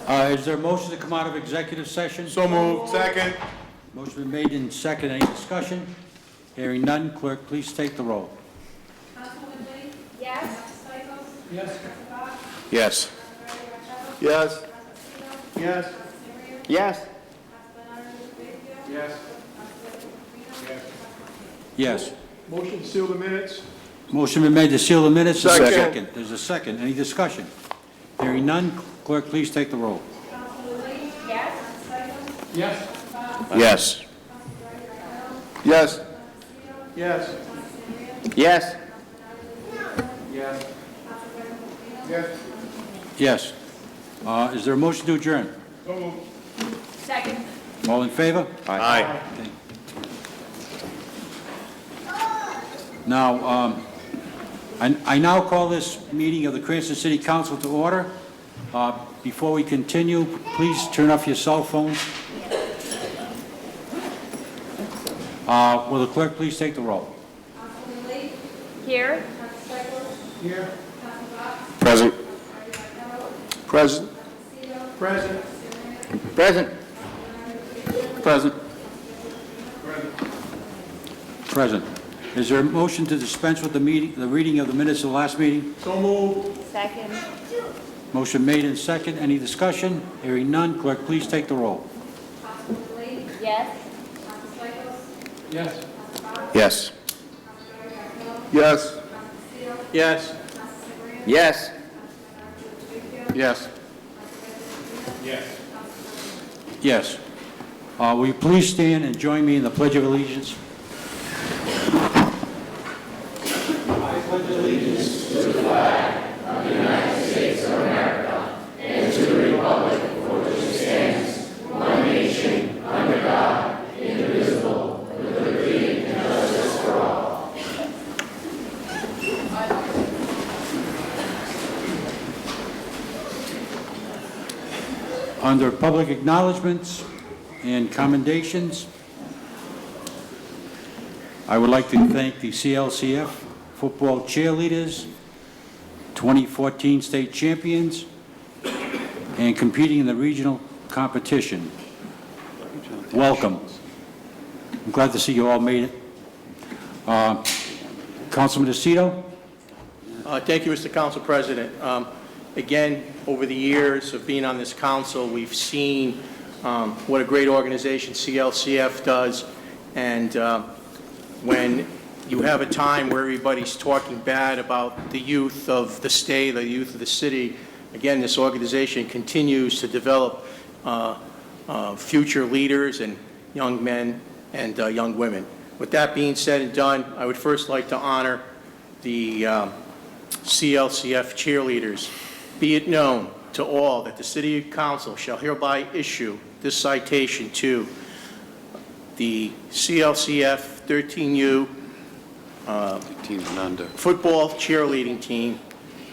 Is there a motion to come out of executive session? So moved. Second. Motion been made in second. Any discussion? Hearing none. Clerk, please take the roll. Councilwoman Lee? Yes. Yes. Yes. Yes. Yes. Yes. Yes. Yes. Motion to seal the minutes. Motion been made to seal the minutes. Is there a Second. There's a second. Any discussion? Hearing none. Clerk, please take the roll. Councilwoman Lee? Yes. Yes. Yes. Yes. Yes. Yes. Yes. Yes. Is there a motion to adjourn? So moved. Second. All in favor? Aye. Okay. Now, I now call this meeting of the Cranston City Council to order. Before we continue, please turn off your cell phones. Will the clerk please take the roll? Councilwoman Lee? Here. Here. Present. Present. Present. Present. Present. Present. Is there a motion to dispense with the reading of the minutes of the last meeting? So moved. Second. Motion made in second. Any discussion? Hearing none. Clerk, please take the roll. Councilwoman Lee? Yes. Yes. Yes. Yes. Yes. Yes. Yes. Yes. Yes. Will you please stand and join me in the Pledge of Allegiance? Under public acknowledgments and commendations, I would like to thank the CLCF football cheerleaders, 2014 state champions, and competing in the regional competition. Welcome. I'm glad to see you all made it. Councilman DeCito? Thank you, Mr. Council President. Again, over the years of being on this council, we've seen what a great organization CLCF does, and when you have a time where everybody's talking bad about the youth of the state, the youth of the city, again, this organization continues to develop future leaders and young men and young women. With that being said and done, I would first like to honor the CLCF cheerleaders. Be it known to all that the City Council shall hereby issue this citation to the CLCF 13U football cheerleading team.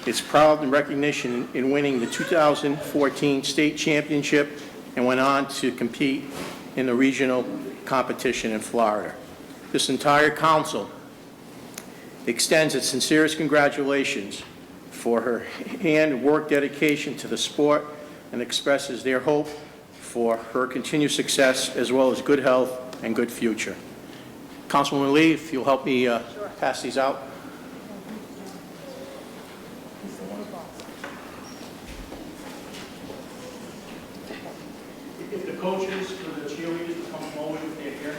It's proud in recognition in winning the 2014 state championship and went on to compete in the regional competition in Florida. This entire council extends its sincerest congratulations for her hand work dedication to the sport and expresses their hope for her continued success as well as good health and good future. Councilwoman Lee, if you'll help me pass these out. If the coaches for the cheerleaders will come forward if they're here.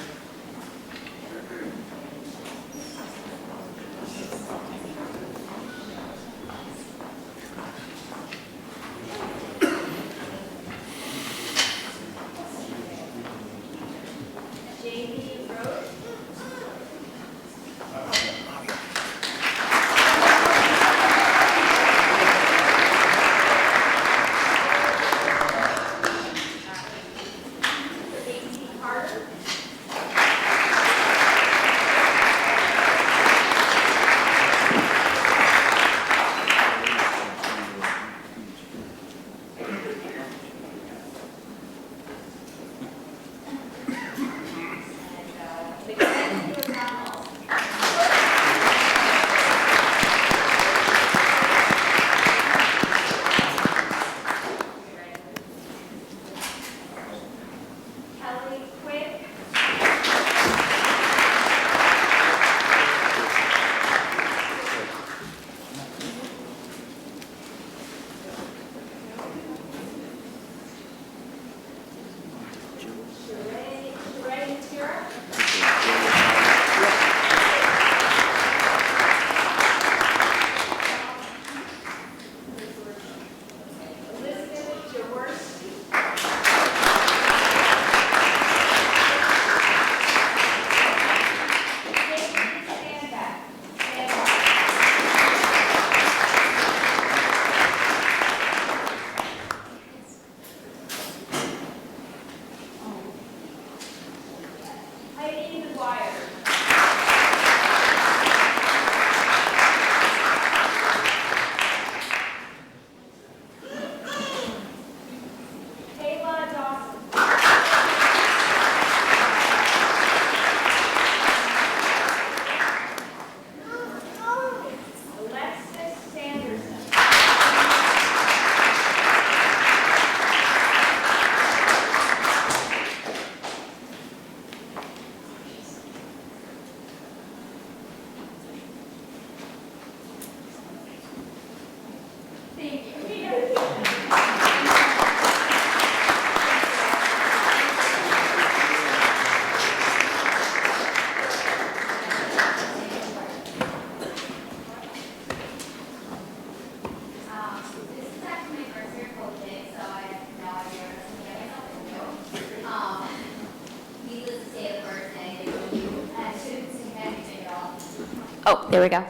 Oh, there we go.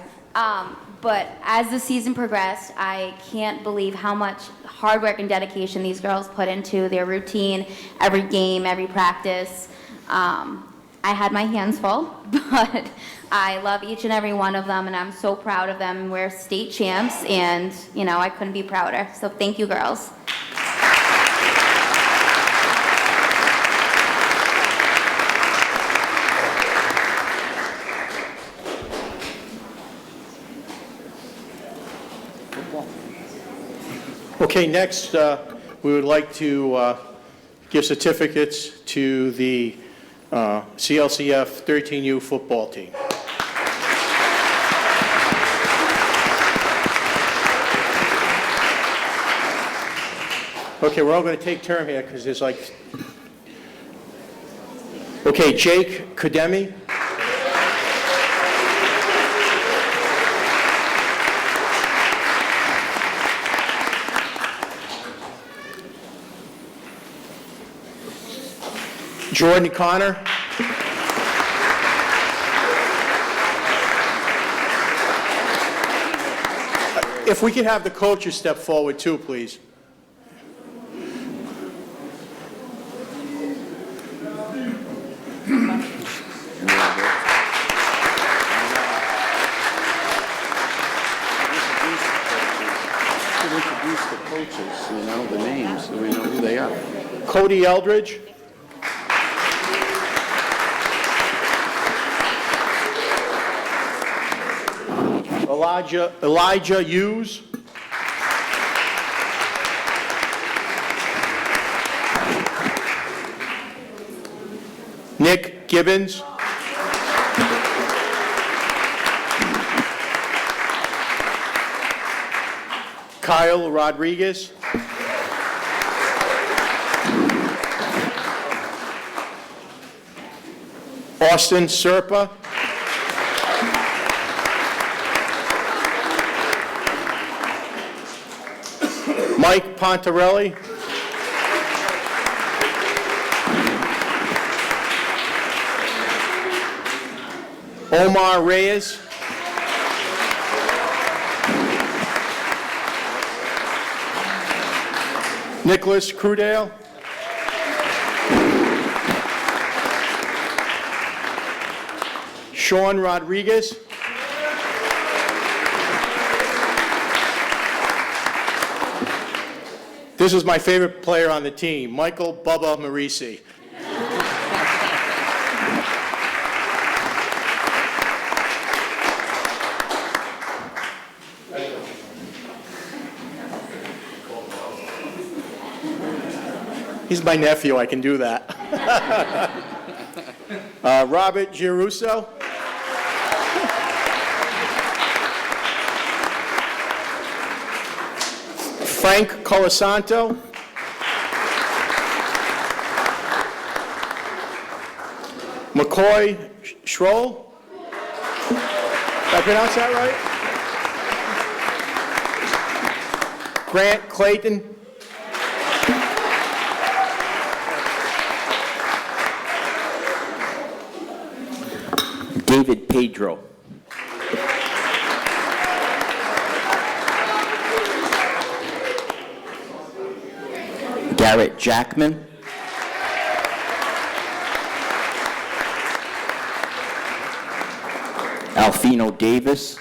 But as the season progressed, I can't believe how much hard work and dedication these girls put into their routine, every game, every practice. I had my hands full, but I love each and every one of them, and I'm so proud of them. We're state champs, and, you know, I couldn't be prouder. So thank you, girls. Okay, next, we would like to give certificates to the CLCF 13U football team. Okay, we're all going to take turn here because there's like... Okay, Jake Kademi. Jordan Connor. If we could have the coaches step forward too, please. Introduce the coaches, you know, the names, so we know who they are. Cody Eldridge. Elijah Hughes. Nick Gibbons. Kyle Rodriguez. Austin Serpa. Mike Pontarelli. Omar Reyes. Nicholas Crudale. Sean Rodriguez. This is my favorite player on the team, Michael Bubba Marisi. He's my nephew, I can do that. Robert Giruso. Frank Colasanto. McCoy Schroll. Did I pronounce that right? Grant Clayton. David Pedro. Garrett Jackman. Alfino Davis.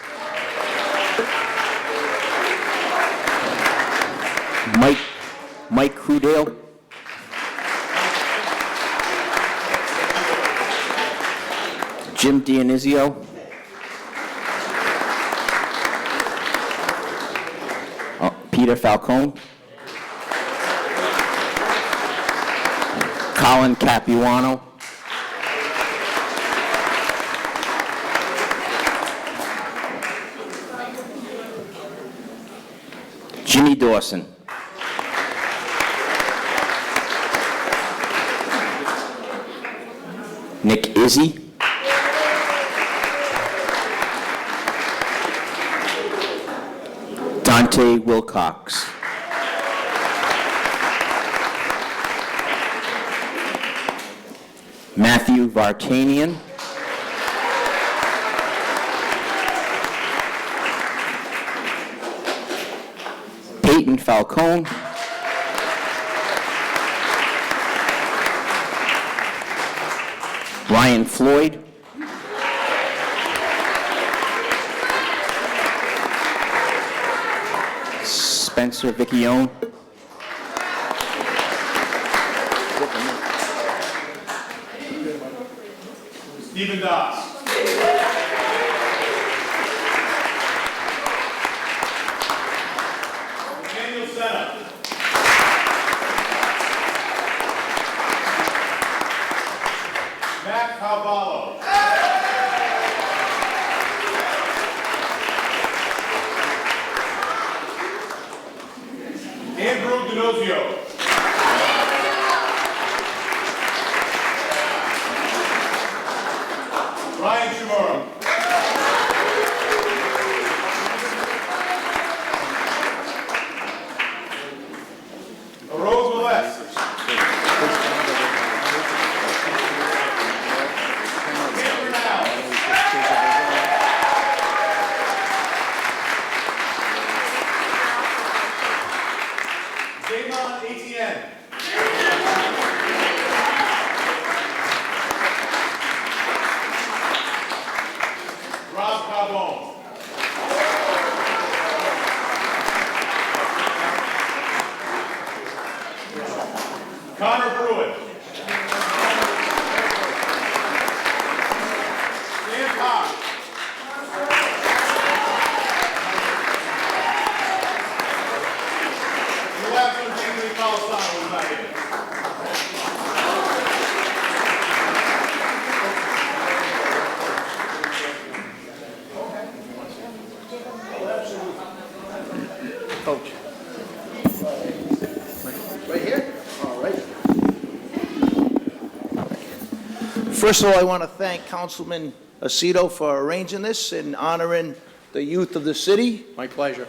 Mike Crudale. Jim Dionizio. Peter Falcone. Colin Capuano. Jimmy Dawson. Nick Izzy. Dante Wilcox. Matthew Vartanian. Peyton Falcone. Ryan Floyd. Spencer Vicchione. Stephen Doss. Daniel Sena. Matt Cavallo. Andrew D'Annunzio. Ryan Shimura. Rose Molest. Cameron Al. Damon Etienne. Rob Carbone. Connor Pruitt. Stan Cox. The last one, Anthony Colasano, was not here. Coach. Right here? All right. First of all, I want to thank Councilman Aceto for arranging this and honoring the youth of the city. My pleasure.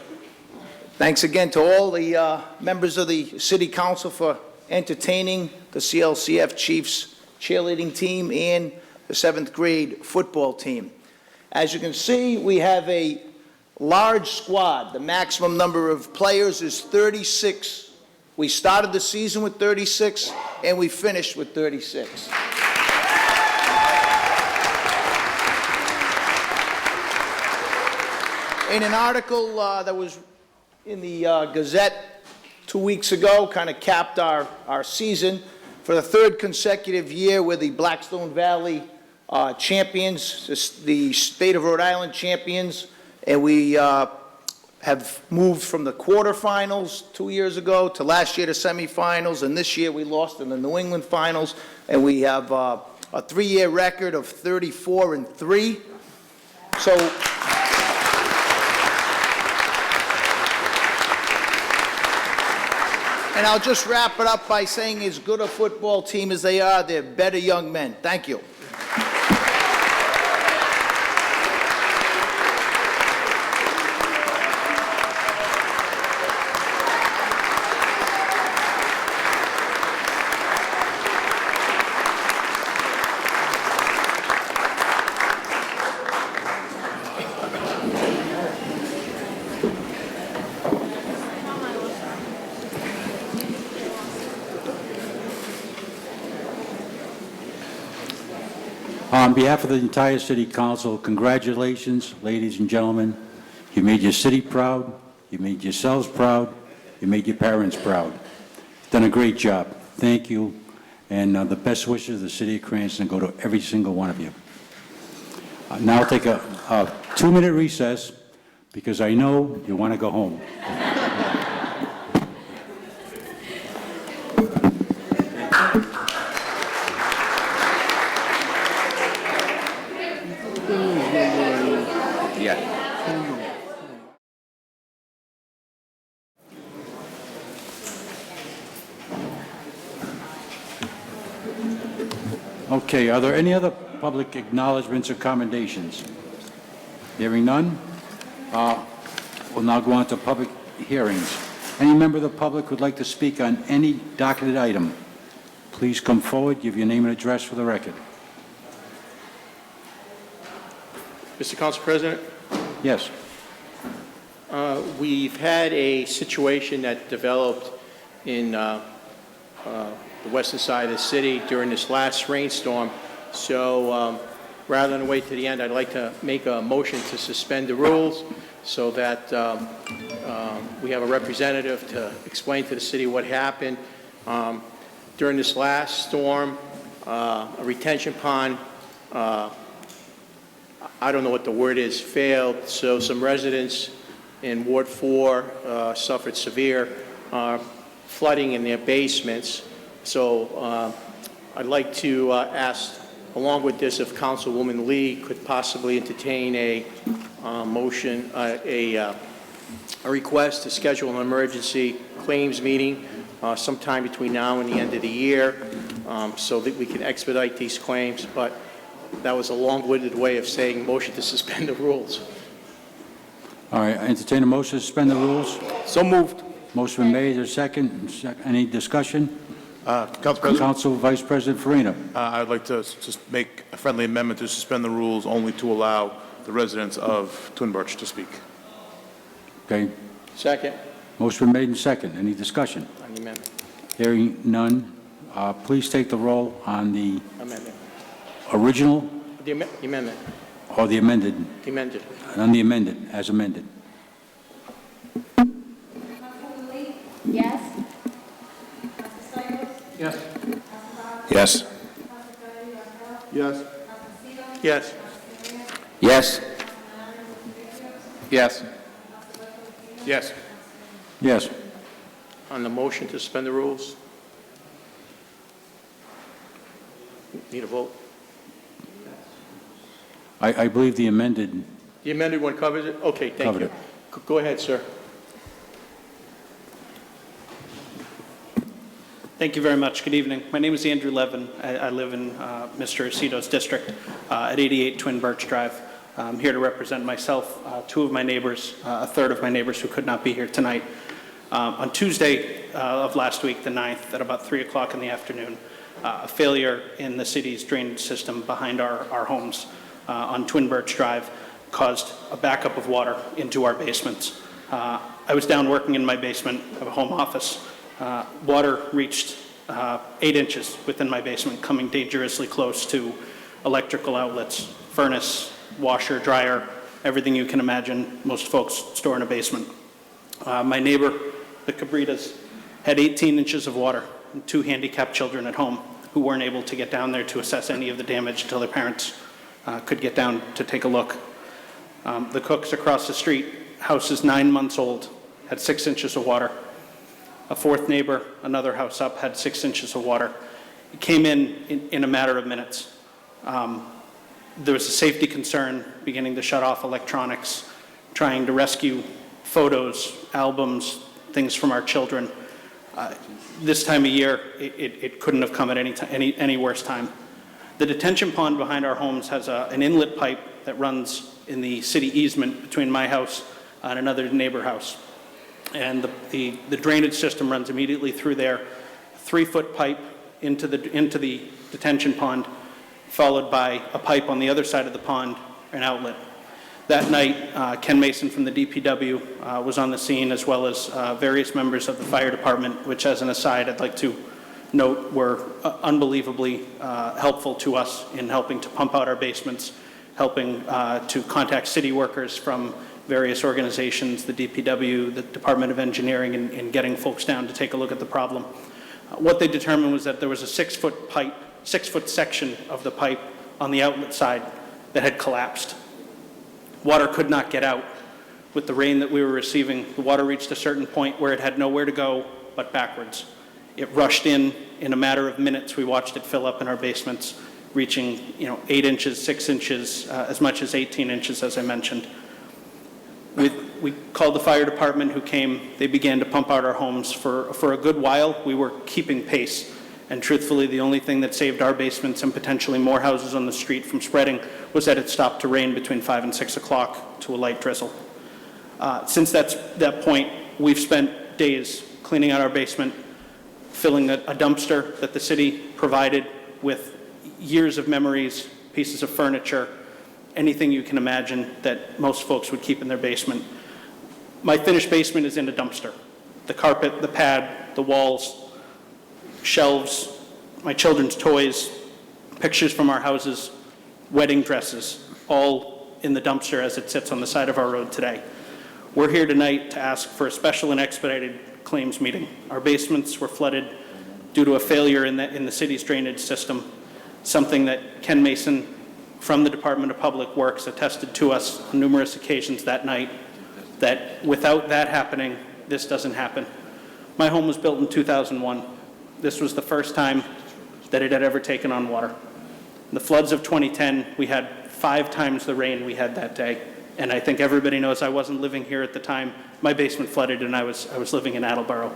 Thanks again to all the members of the city council for entertaining the CLCF Chiefs cheerleading team and the 7th grade football team. As you can see, we have a large squad. The maximum number of players is 36. We started the season with 36, and we finished with 36. In an article that was in the Gazette 2 weeks ago, kind of capped our season. For the 3rd consecutive year, we're the Blackstone Valley champions, the state of Rhode Island champions, and we have moved from the quarterfinals 2 years ago to last year to semifinals, and this year we lost in the New England finals, and we have a 3-year record of 34-3. So. And I'll just wrap it up by saying as good a football team as they are, they're better young men. Thank you. On behalf of the entire city council, congratulations, ladies and gentlemen. You made your city proud, you made yourselves proud, you made your parents proud. Done a great job. Thank you, and the best wishes of the city of Cranston go to every single one of you. Now I'll take a 2-minute recess, because I know you want to go home. Okay, are there any other public acknowledgements or commendations? Hearing none, we'll now go on to public hearings. Any member of the public who would like to speak on any docketed item, please come forward, give your name and address for the record. Mr. Council President, Yes. We've had a situation that developed in the western side of the city during this last rainstorm. So rather than wait to the end, I'd like to make a motion to suspend the rules so that we have a representative to explain to the city what happened. During this last storm, a retention pond, I don't know what the word is, failed, so some residents in Ward 4 suffered severe flooding in their basements. So I'd like to ask, along with this, if Councilwoman Lee could possibly entertain a motion, a request to schedule an emergency claims meeting sometime between now and the end of the year so that we can expedite these claims. But that was a long-winded way of saying motion to suspend the rules. All right, I entertain a motion to suspend the rules. So moved. Motion been made, is there a second? Any discussion? Council President, Council Vice President Farina. I'd like to just make a friendly amendment to suspend the rules only to allow the residents of Twin Birch to speak. Okay, Second motion been made and second. Any discussion? on the amendment. Hearing none, please take the roll on the Amendment. original The amendment. or the amended, The amended. on the amended, as amended. Councilwoman Lee? Yes? Council Stichels? Yes. Council Yes. President Martell? Yes. Council Seaver? Yes. Council Marina? Yes. Yes. Yes. Yes. On the motion to suspend the rules? Need a vote? I believe the amended The amended one covers it? Okay, thank Covered you. it. Go ahead, sir. Thank you very much. Good evening. My name is Andrew Levin. I live in Mr. Aceto's district at 88 Twin Birch Drive. I'm here to represent myself, two of my neighbors, a third of my neighbors who could not be here tonight. On Tuesday of last week, the 9th, at about 3 o'clock in the afternoon, a failure in the city's drainage system behind our homes on Twin Birch Drive caused a backup of water into our basements. I was down working in my basement of a home office. Water reached 8 inches within my basement, coming dangerously close to electrical outlets, furnace, washer, dryer, everything you can imagine most folks store in a basement. My neighbor, the Cabritas, had 18 inches of water and 2 handicapped children at home who weren't able to get down there to assess any of the damage until their parents could get down to take a look. The Cooks across the street, house is 9 months old, had 6 inches of water. A fourth neighbor, another house up, had 6 inches of water. It came in a matter of minutes. There was a safety concern, beginning to shut off electronics, trying to rescue photos, albums, things from our children. This time of year, it couldn't have come at any worse time. The detention pond behind our homes has an inlet pipe that runs in the city easement between my house and another neighbor house. And the drainage system runs immediately through there, 3-foot pipe into the detention pond, followed by a pipe on the other side of the pond, an outlet. That night, Ken Mason from the DPW was on the scene, as well as various members of the fire department, which, as an aside, I'd like to note were unbelievably helpful to us in helping to pump out our basements, helping to contact city workers from various organizations, the DPW, the Department of Engineering, in getting folks down to take a look at the problem. What they determined was that there was a 6-foot pipe, 6-foot section of the pipe on the outlet side that had collapsed. Water could not get out. With the rain that we were receiving, the water reached a certain point where it had nowhere to go but backwards. It rushed in a matter of minutes. We watched it fill up in our basements, reaching 8 inches, 6 inches, as much as 18 inches, as I mentioned. We called the fire department, who came. They began to pump out our homes. For a good while, we were keeping pace. And truthfully, the only thing that saved our basements and potentially more houses on the street from spreading was that it stopped to rain between 5 and 6 o'clock to a light drizzle. Since that point, we've spent days cleaning out our basement, filling a dumpster that the city provided with years of memories, pieces of furniture, anything you can imagine that most folks would keep in their basement. My finished basement is in a dumpster. The carpet, the pad, the walls, shelves, my children's toys, pictures from our houses, wedding dresses, all in the dumpster as it sits on the side of our road today. We're here tonight to ask for a special and expedited claims meeting. Our basements were flooded due to a failure in the city's drainage system, something that Ken Mason from the Department of Public Works attested to us on numerous occasions that night, that without that happening, this doesn't happen. My home was built in 2001. This was the first time that it had ever taken on water. In the floods of 2010, we had 5 times the rain we had that day. And I think everybody knows I wasn't living here at the time. My basement flooded and I was living in Attleboro.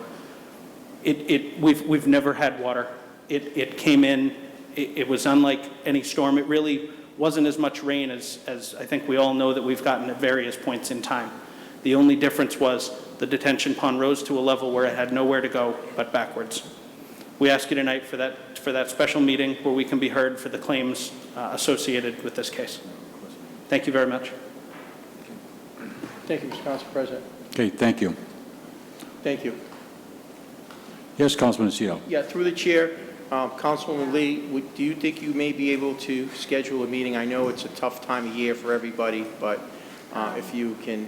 We've never had water. It came in, it was unlike any storm. It really wasn't as much rain as I think we all know that we've gotten at various points in time. The only difference was the detention pond rose to a level where it had nowhere to go but backwards. We ask you tonight for that special meeting where we can be heard for the claims associated with this case. Thank you very much. Thank you, Mr. Council President. Okay, thank you. Thank you. Yes, Councilman Aceto. Yeah, through the chair, Councilwoman Lee, do you think you may be able to schedule a meeting? I know it's a tough time of year for everybody, but if you can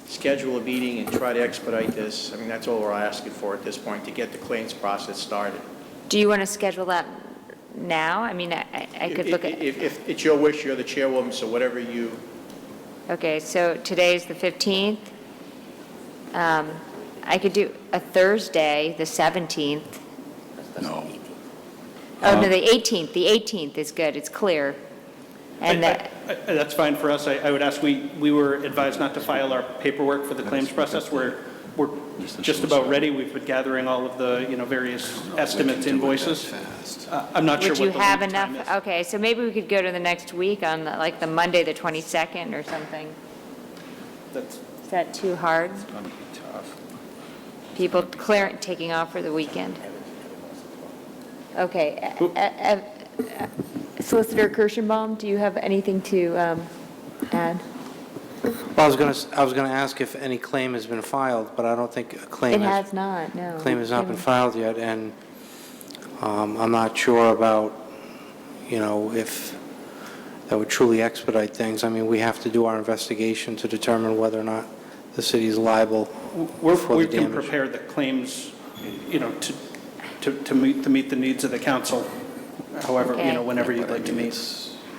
schedule a meeting and try to expedite this, I mean, that's all we're asking for at this point, to get the claims process started. Do you want to schedule that now? I mean, I could look at... If it's your wish, you're the chairwoman, so whatever you... Okay, so today's the 15th. I could do a Thursday, the 17th. No. Oh, no, the 18th. The 18th is good. It's clear. And That's fine for us. I would ask, we were advised not to file our paperwork for the claims process. We're just about ready. We've been gathering all of the, various estimates, invoices. I'm not sure would what you the have lead time enough? is. Okay, so maybe we could go to the next week on like the Monday, the 22nd or something. That's- Is that too hard? People taking off for the weekend. Okay. Solicitor Kirschenbaum, do you have anything to add? Well, I was going to ask if any claim has been filed, but I don't think a claim It has not, no. claim has not been filed yet, and I'm not sure about, if that would truly expedite things. I mean, we have to do our investigation to determine whether or not the city is liable for the We can damage. prepare the claims, to meet the needs of the council, however, Okay. whenever you'd like to meet.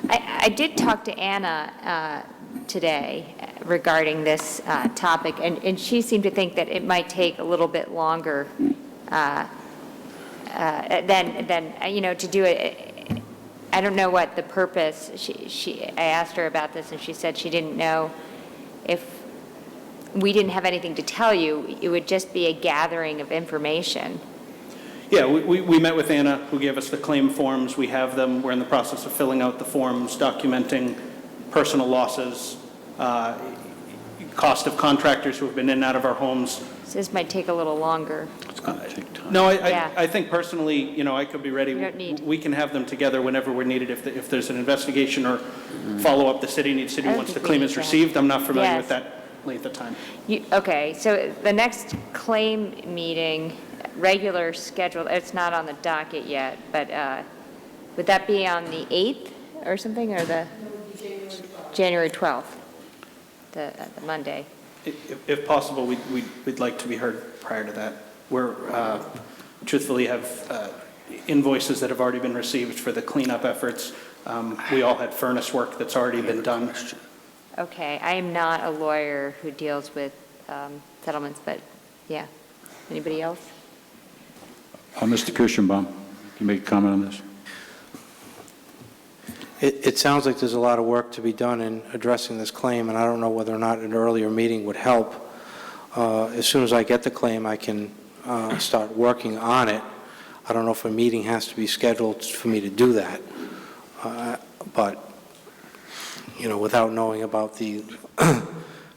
I did talk to Anna today regarding this topic, and she seemed to think that it might take a little bit longer than to do it. I don't know what the purpose. I asked her about this, and she said she didn't know if we didn't have anything to tell you. It would just be a gathering of information. Yeah, we met with Anna, who gave us the claim forms. We have them. We're in the process of filling out the forms, documenting personal losses, cost of contractors who have been in and out of our homes. So this might take a little longer. No, Yeah. I think personally, I could be ready. We don't need- We can have them together whenever we're needed. If there's an investigation or follow-up the city needs to do I once the think we claim need is that. received, I'm not familiar with Yes. that length of time. Okay, so the next claim meeting, regular scheduled, it's not on the docket yet, but would that be on the 8th or something, or the? January 12th, the Monday. If possible, we'd like to be heard prior to that. We're truthfully have invoices that have already been received for the cleanup efforts. We all had furnace work that's already been done. Okay, I am not a lawyer who deals with settlements, but yeah. Anybody else? Mr. Kirschenbaum, can you make a comment on this? It sounds like there's a lot of work to be done in addressing this claim, and I don't know whether or not an earlier meeting would help. As soon as I get the claim, I can start working on it. I don't know if a meeting has to be scheduled for me to do that. But, without knowing about the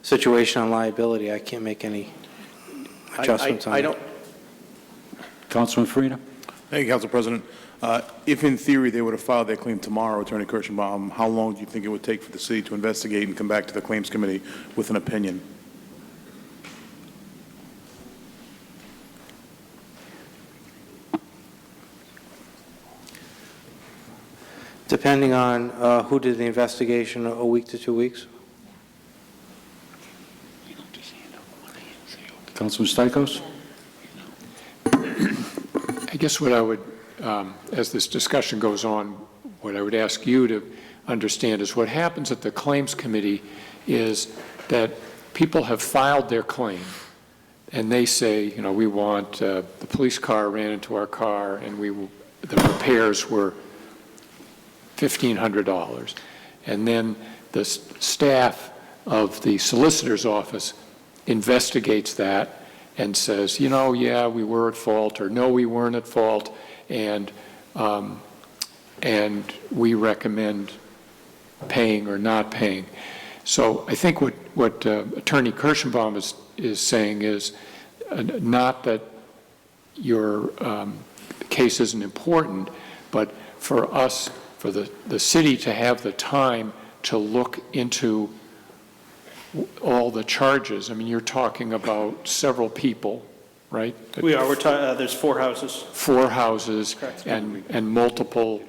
situation on liability, I can't make any adjustments on it. I don't, Councilman Farina? Thank you, Council President. If in theory they were to file their claim tomorrow, Attorney Kirschenbaum, how long do you think it would take for the city to investigate and come back to the Claims Committee with an opinion? Depending on who did the investigation, a week to 2 weeks? Councilman Stichels? I guess what I would, as this discussion goes on, what I would ask you to understand is what happens at the Claims Committee is that people have filed their claim, and they say, you know, we want, the police car ran into our car, and the repairs were $1,500. And then the staff of the solicitor's office investigates that and says, you know, yeah, we were at fault, or no, we weren't at fault, and we recommend paying or not paying. So I think what Attorney Kirschenbaum is saying is not that your case isn't important, but for us, for the city to have the time to look into all the charges. I mean, you're talking about several people, right? We are. There's 4 houses. 4 houses. Correct. and multiple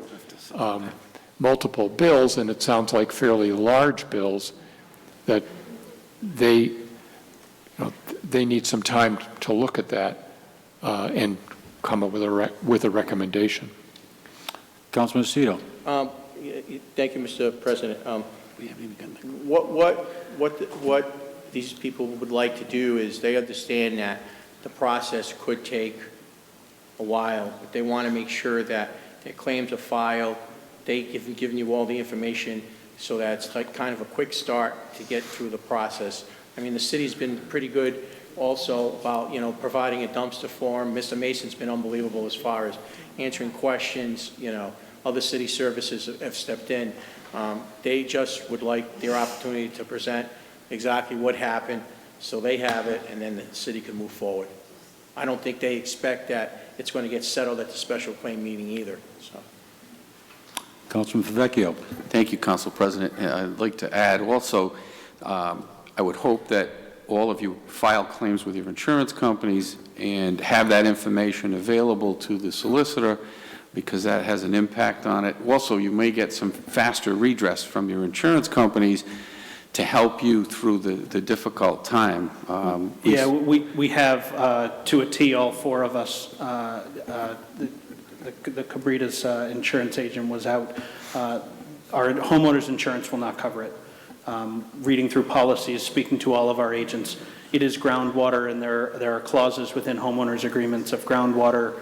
bills, and it sounds like fairly large bills that they need some time to look at that and come up with a recommendation. Councilman Aceto? Thank you, Mr. President. What these people would like to do is they understand that the process could take a while, but they want to make sure that their claims are filed. They've given you all the information so that it's like kind of a quick start to get through the process. I mean, the city's been pretty good also about, you know, providing a dumpster for them. Mr. Mason's been unbelievable as far as answering questions. You know, other city services have stepped in. They just would like their opportunity to present exactly what happened so they have it, and then the city can move forward. I don't think they expect that it's going to get settled at the special claim meeting either. So. Councilman Favecchio? Thank you, Council President. I'd like to add also, I would hope that all of you file claims with your insurance companies and have that information available to the solicitor, because that has an impact on it. Also, you may get some faster redress from your insurance companies to help you through the difficult time. Yeah, we have to a T, all 4 of us. The Cabrita's insurance agent was out. Our homeowners insurance will not cover it. Reading through policies, speaking to all of our agents, it is groundwater, and there are clauses within homeowners agreements of groundwater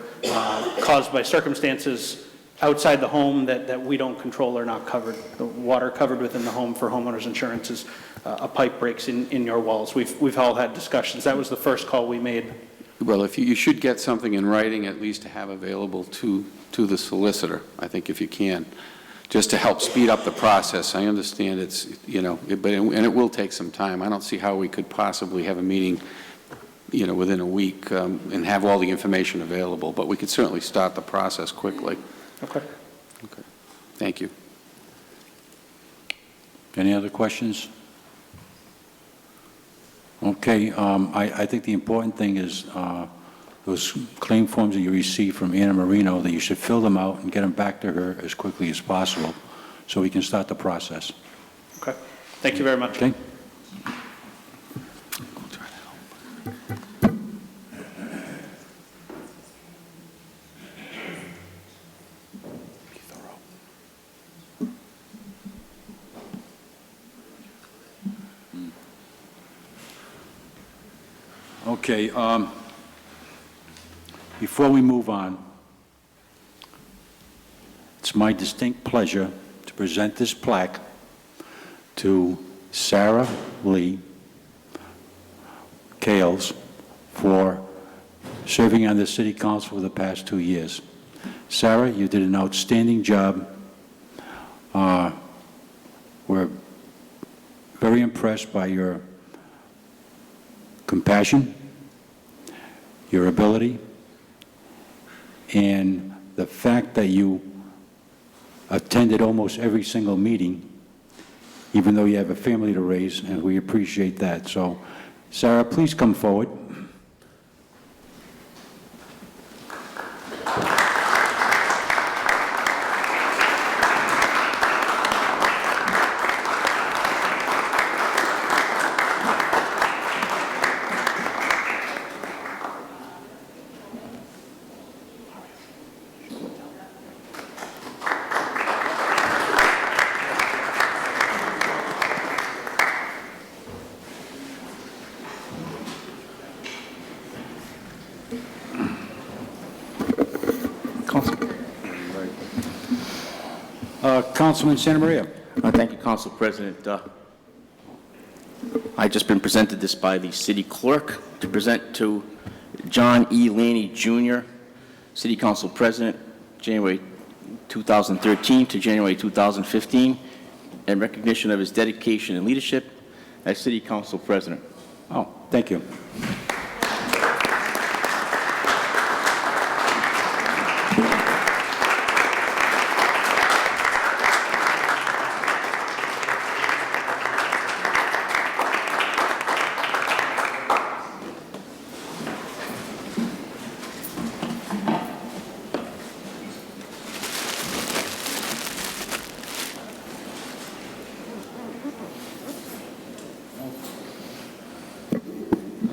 caused by circumstances outside the home that we don't control are not covered. The water covered within the home for homeowners insurance is a pipe breaks in your walls. We've all had discussions. That was the first call we made. Well, if you should get something in writing at least to have available to the solicitor, I think, if you can, just to help speed up the process. I understand it's, you know, and it will take some time. I don't see how we could possibly have a meeting, you know, within a week and have all the information available, but we could certainly start the process quickly. Okay. Okay. Thank you. Any other questions? Okay, I think the important thing is those claim forms that you receive from Anna Marino, that you should fill them out and get them back to her as quickly as possible so we can start the process. Okay. Thank you very much. Okay? Okay, before we move on, it's my distinct pleasure to present this plaque to Sarah Lee Kales for serving on the City Council for the past 2 years. Sarah, you did an outstanding job. We're very impressed by your compassion, your ability, and the fact that you attended almost every single meeting, even though you have a family to raise, and we appreciate that. So, Sarah, please come forward. Councilman Santa Maria. Thank you, Council President. I've just been presented this by the city clerk to present to John E. Laney, Jr., City Council President, January 2013 to January 2015, in recognition of his dedication and leadership as City Council President. Oh, thank you.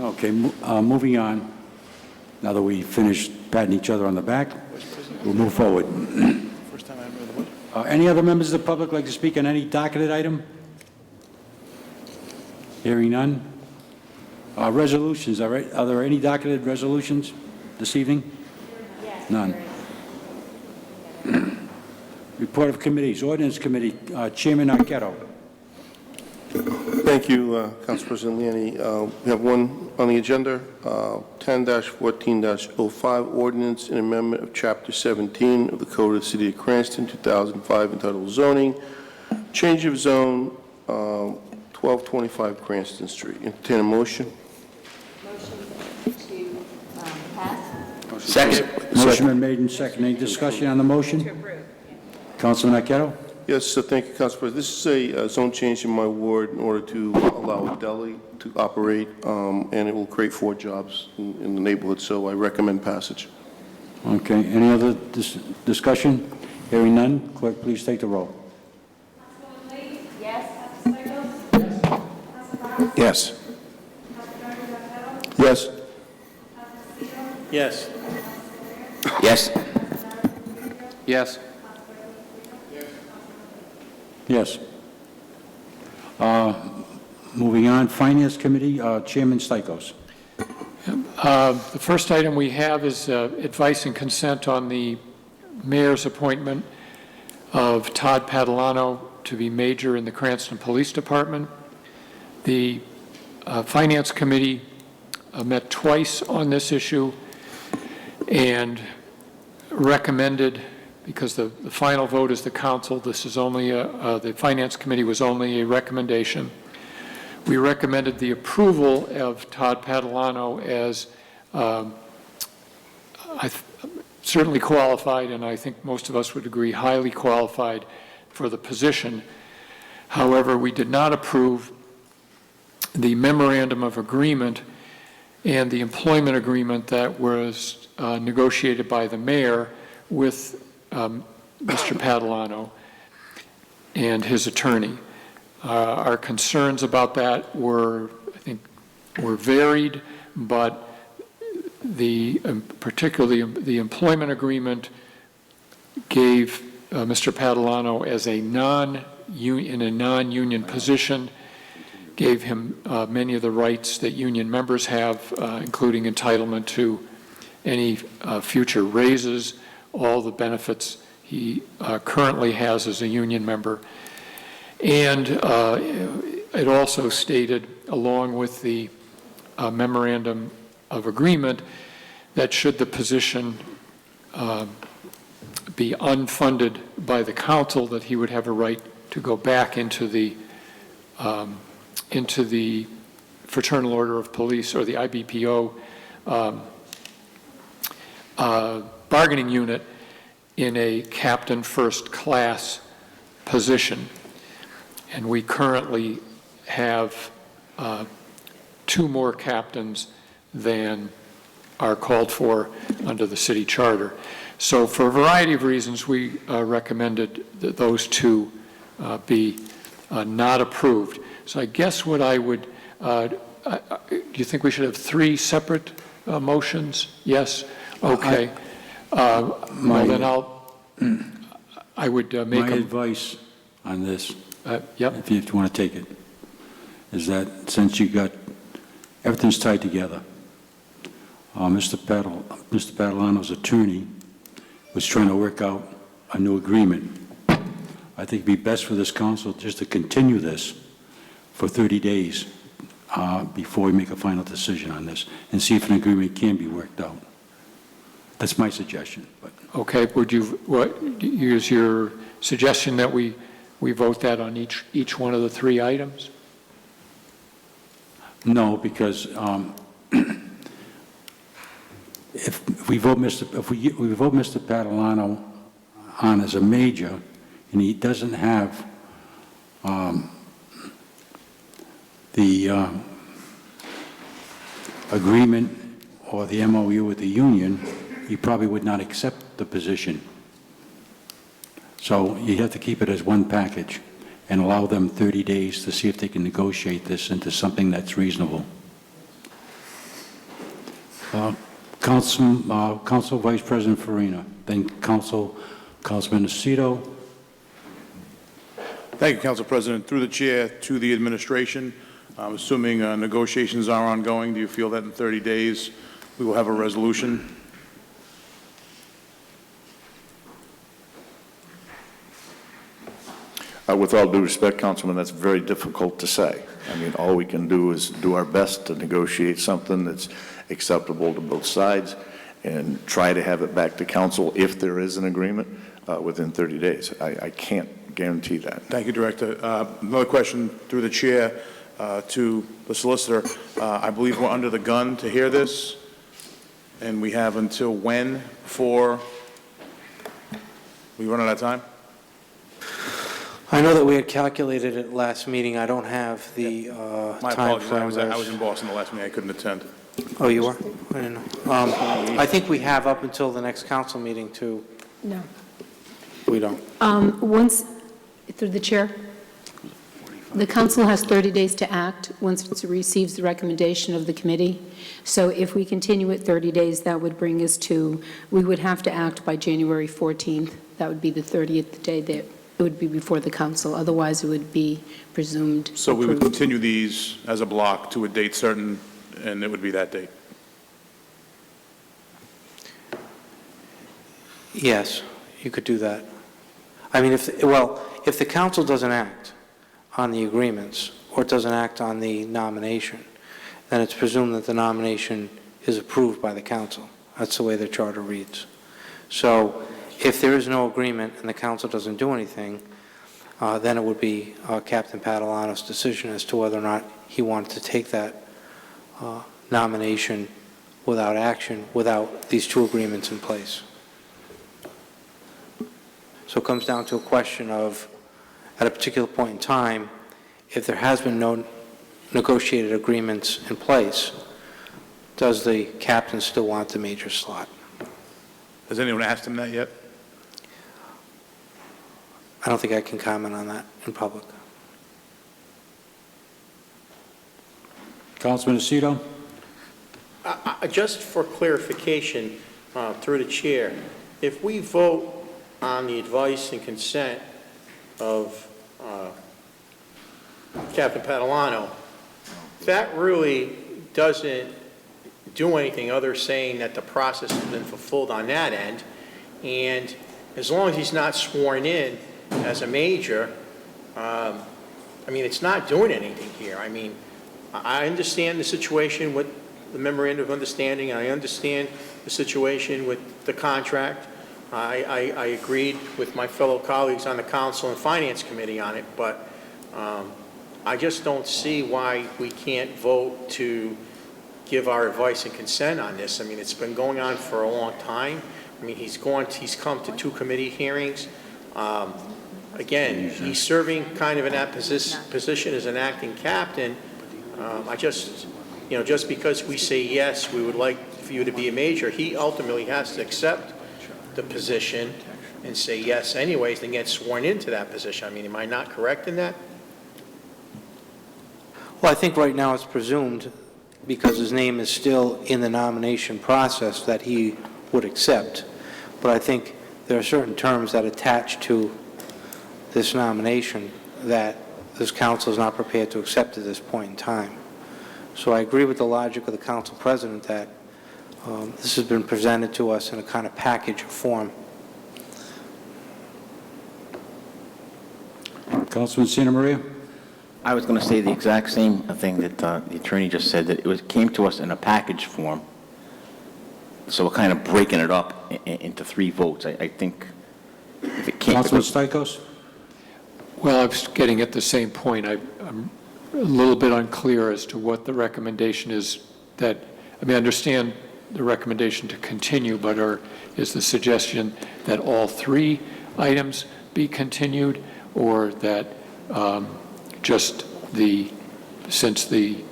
Okay, moving on. Now that we finished patting each other on the back, we'll move forward. First time I ever heard the word. Any other members of the public like to speak on any docketed item? Hearing none. Resolutions, all right. Are there any docketed resolutions this evening? Yes. None. Report of committees. Ordinance Committee, Chairman Arquette. Thank you, Council President Laney. We have one on the agenda, 10-14-05, ordinance and amendment of Chapter 17 of the Code of the City of Cranston, 2005, entitled Zoning, change of zone, 1225 Cranston Street. Entertain a motion. Second. Motion been made and seconded. Any discussion on the motion? Councilman Arquette? Yes, so thank you, Council President. This is a zone change in my ward in order to allow a deli to operate, and it will create 4 jobs in the neighborhood, so I recommend passage. Okay, any other discussion? Hearing none, clerk, please take the roll. Councilwoman Lee? Yes. Council Stichels? Yes. Yes. Council Barnes? Council Yes. Yes. Yes. Yes. Yes. Moving on, Finance Committee, Chairman Stichels. The first item we have is advice and consent on the mayor's appointment of Todd Padalano to be major in the Cranston Police Department. The Finance Committee met twice on this issue and recommended, because the final vote is the council, this is only the Finance Committee was only a recommendation. We recommended the approval of Todd Padalano as certainly qualified, and I think most of us would agree highly qualified for the position. However, we did not approve the memorandum of agreement and the employment agreement that was negotiated by the mayor with Mr. Padalano and his attorney. Our concerns about that were varied, but particularly the employment agreement gave Mr. Padalano as in a non-union position, gave him many of the rights that union members have, including entitlement to any future raises, all the benefits he currently has as a union member. And it also stated, along with the memorandum of agreement, that should the position be unfunded by the council, that he would have a right to go back into the Fraternal Order of Police, or the IBPO bargaining unit, in a captain first class position. And we currently have 2 more captains than are called for under the city charter. So for a variety of reasons, we recommended that those 2 be not approved. So I guess what I would, do you think we should have 3 separate motions? Yes? Okay. Well, then I would make My advice on this, yep. if you want to take it, is that since you got, everything's tied together. Mr. Padalano's attorney was trying to work out a new agreement. I think it'd be best for this council just to continue this for 30 days before we make a final decision on this and see if an agreement can be worked out. That's my suggestion. But Okay, is your suggestion that we vote that on each one of the three items? no, because if we vote Mr. Catalano on as a major, and he doesn't have the agreement or the MOU with the union, he probably would not accept the position. So you have to keep it as one package and allow them 30 days to see if they can negotiate this into something that's reasonable. Council Vice President Farina, then Councilman Aceto. Thank you, Council President. Through the chair to the administration, I'm assuming negotiations are ongoing. Do you feel that in 30 days we will have a resolution? With all due respect, Councilman, that's very difficult to say. I mean, all we can do is do our best to negotiate something that's acceptable to both sides and try to have it back to council if there is an agreement within 30 days. I can't guarantee that. Thank you, Director. Another question through the chair to the solicitor. I believe we're under the gun to hear this, and we have until when for, we run out of time? I know that we had calculated it last meeting. I don't have the My time apologies. I was parameters. in Boston the last meeting. I couldn't attend. Oh, you were? I didn't know. I think we have up until the next council meeting to, No. we don't. Once, through the chair, the council has 30 days to act once it receives the recommendation of the committee. So if we continue it 30 days, that would bring us to, we would have to act by January 14th. That would be the 30th day that it would be before the council. Otherwise, it would be presumed So we would approved. continue these as a block to a date certain, and it would be that date. Yes, you could do that. I mean, if the council doesn't act on the agreements or doesn't act on the nomination, then it's presumed that the nomination is approved by the council. That's the way the charter reads. So if there is no agreement and the council doesn't do anything, then it would be Captain Padalano's decision as to whether or not he wanted to take that nomination without action, without these two agreements in place. So it comes down to a question of, at a particular point in time, if there has been no negotiated agreements in place, does the captain still want the major slot? Has anyone asked him that yet? I don't think I can comment on that in public. Councilman Aceto? Just for clarification, through the chair, if we vote on the advice and consent of Captain Padalano, that really doesn't do anything other saying that the process has been fulfilled on that end. And as long as he's not sworn in as a major, I mean, it's not doing anything here. I mean, I understand the situation with the memorandum of understanding. I understand the situation with the contract. I agreed with my fellow colleagues on the Council and Finance Committee on it, but I just don't see why we can't vote to give our advice and consent on this. I mean, it's been going on for a long time. I mean, he's come to 2 committee hearings. Again, he's serving kind of in that position as an acting captain. I just, just because we say yes, we would like for you to be a major, he ultimately has to accept the position and say yes anyways, then get sworn into that position. I mean, am I not correct in that? Well, I think right now it's presumed, because his name is still in the nomination process, that he would accept. But I think there are certain terms that attach to this nomination that this council is not prepared to accept at this point in time. So I agree with the logic of the council president that this has been presented to us in a kind of package form. Councilman Santa Maria? I was going to say the exact same thing that the attorney just said, that it came to us in a package form. So we're kind of breaking it up into 3 votes. I think if it came... Councilman Stichels? Well, I was getting at the same point. I'm a little bit unclear as to what the recommendation is that, I mean, I understand the recommendation to continue, but is the suggestion that all 3 items be continued, or that just since the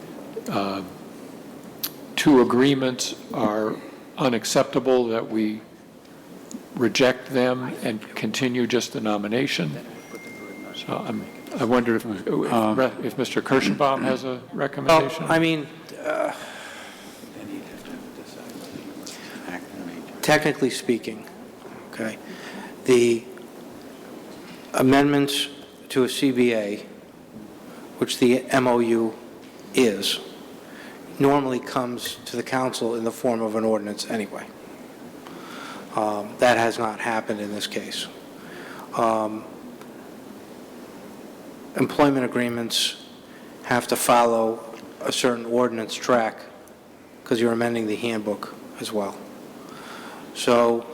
2 agreements are unacceptable, that we reject them and continue just the nomination? So I wonder if Mr. Kirschenbaum has a recommendation? I mean, technically speaking, okay, the amendments to a CBA, which the MOU is, normally comes to the council in the form of an ordinance anyway. That has not happened in this case. Employment agreements have to follow a certain ordinance track because you're amending the handbook as well. So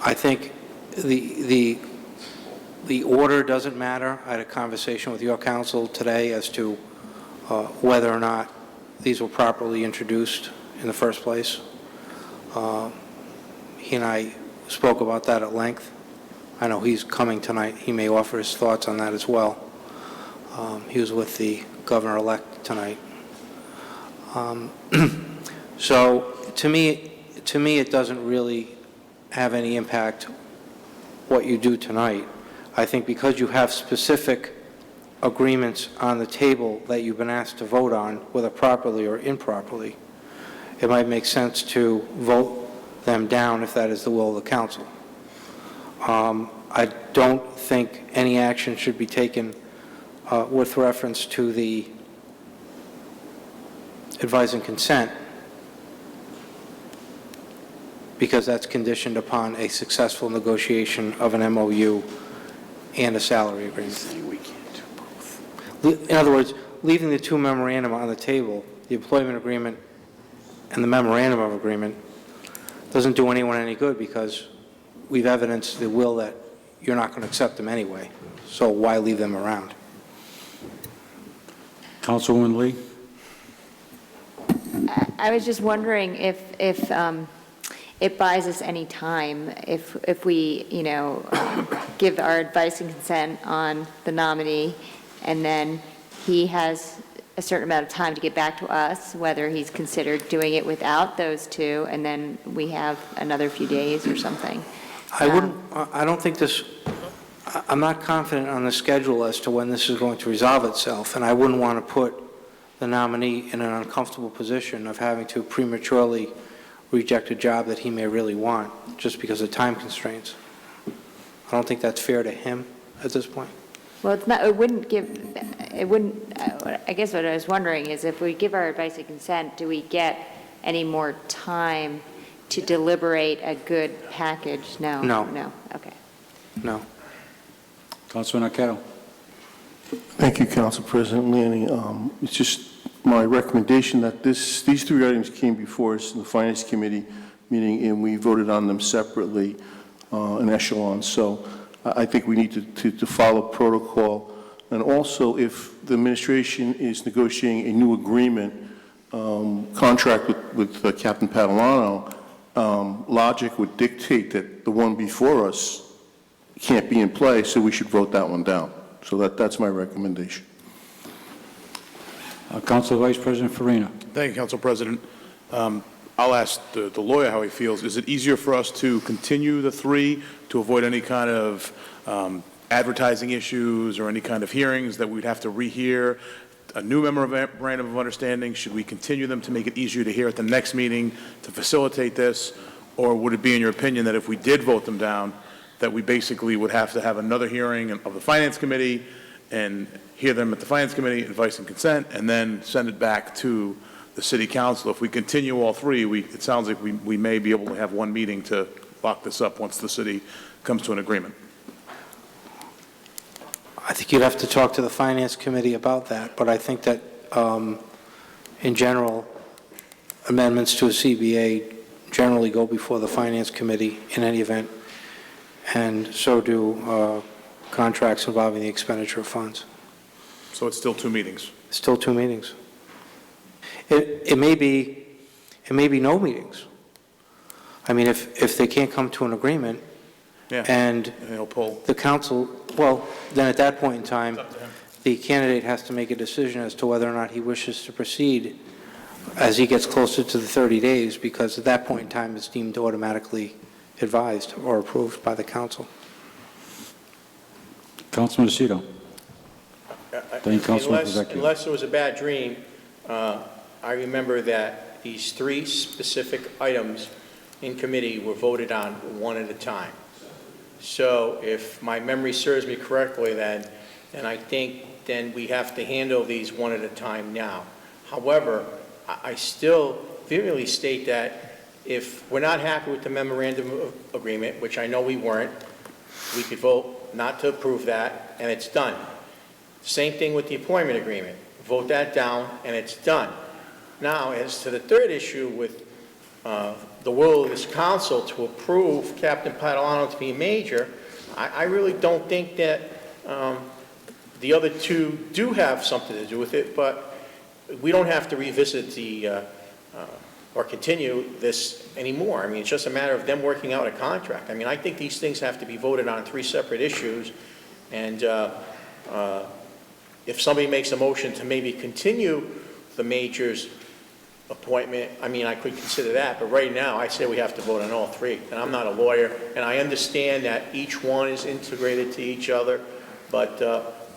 I think the order doesn't matter. I had a conversation with your counsel today as to whether or not these were properly introduced in the first place. He and I spoke about that at length. I know he's coming tonight. He may offer his thoughts on that as well. He was with the governor-elect tonight. So to me, it doesn't really have any impact what you do tonight. I think because you have specific agreements on the table that you've been asked to vote on, whether properly or improperly, it might make sense to vote them down if that is the will of the council. I don't think any action should be taken with reference to the advise and consent, because that's conditioned upon a successful negotiation of an MOU and a salary agreement. In other words, leaving the 2 memorandum on the table, the employment agreement and the memorandum of agreement, doesn't do anyone any good, because we've evidenced the will that you're not going to accept them anyway. So why leave them around? Councilwoman Lee? I was just wondering if it buys us any time if we, give our advice and consent on the nominee, and then he has a certain amount of time to get back to us, whether he's considered doing it without those 2, and then we have another few days or something. I don't think this, I'm not confident on the schedule as to when this is going to resolve itself, and I wouldn't want to put the nominee in an uncomfortable position of having to prematurely reject a job that he may really want just because of time constraints. I don't think that's fair to him at this point. Well, I guess what I was wondering is, if we give our advice and consent, do we get any more time to deliberate a good package? No? No. Okay. No. Councilman Arquette? Thank you, Council President Lanning. It's just my recommendation that these 3 items came before us in the Finance Committee meeting, and we voted on them separately in echelon. So I think we need to follow protocol. And also, if the administration is negotiating a new agreement, contract with Captain Padalano, logic would dictate that the one before us can't be in play, so we should vote that one down. So that's my recommendation. Council Vice President Farina. Thank you, Council President. I'll ask the lawyer how he feels. Is it easier for us to continue the 3 to avoid any kind of advertising issues or any kind of hearings that we'd have to rehear? A new memorandum of understanding, should we continue them to make it easier to hear at the next meeting to facilitate this? Or would it be, in your opinion, that if we did vote them down, that we basically would have to have another hearing of the Finance Committee and hear them at the Finance Committee, advice and consent, and then send it back to the City Council? If we continue all 3, it sounds like we may be able to have one meeting to lock this up once the city comes to an agreement. I think you'd have to talk to the Finance Committee about that, but I think that, in general, amendments to a CBA generally go before the Finance Committee in any event, and so do contracts involving the expenditure of funds. So it's still 2 meetings. Still 2 meetings. It may be no meetings. I mean, if they can't come to an agreement, Yeah. and they'll pull. the council, well, then at that point in time, the candidate has to make a decision as to whether or not he wishes to proceed as he gets closer to the 30 days, because at that point in time, it's deemed automatically advised or approved by the council. Councilman Lucido. Thank you, Councilman Vivekio. Unless it was a bad dream, I remember that these 3 specific items in committee were voted on one at a time. So if my memory serves me correctly, then I think then we have to handle these one at a time now. However, I still vehemently state that if we're not happy with the memorandum of agreement, which I know we weren't, we could vote not to approve that, and it's done. Same thing with the employment agreement. Vote that down, and it's done. Now, as to the third issue with the will of this council to approve Captain Padalano to be a major, I really don't think that the other 2 do have something to do with it, but we don't have to revisit or continue this anymore. I mean, it's just a matter of them working out a contract. I mean, I think these things have to be voted on 3 separate issues, and if somebody makes a motion to maybe continue the major's appointment, I mean, I could consider that, but right now, I say we have to vote on all 3. And I'm not a lawyer, and I understand that each one is integrated to each other, but,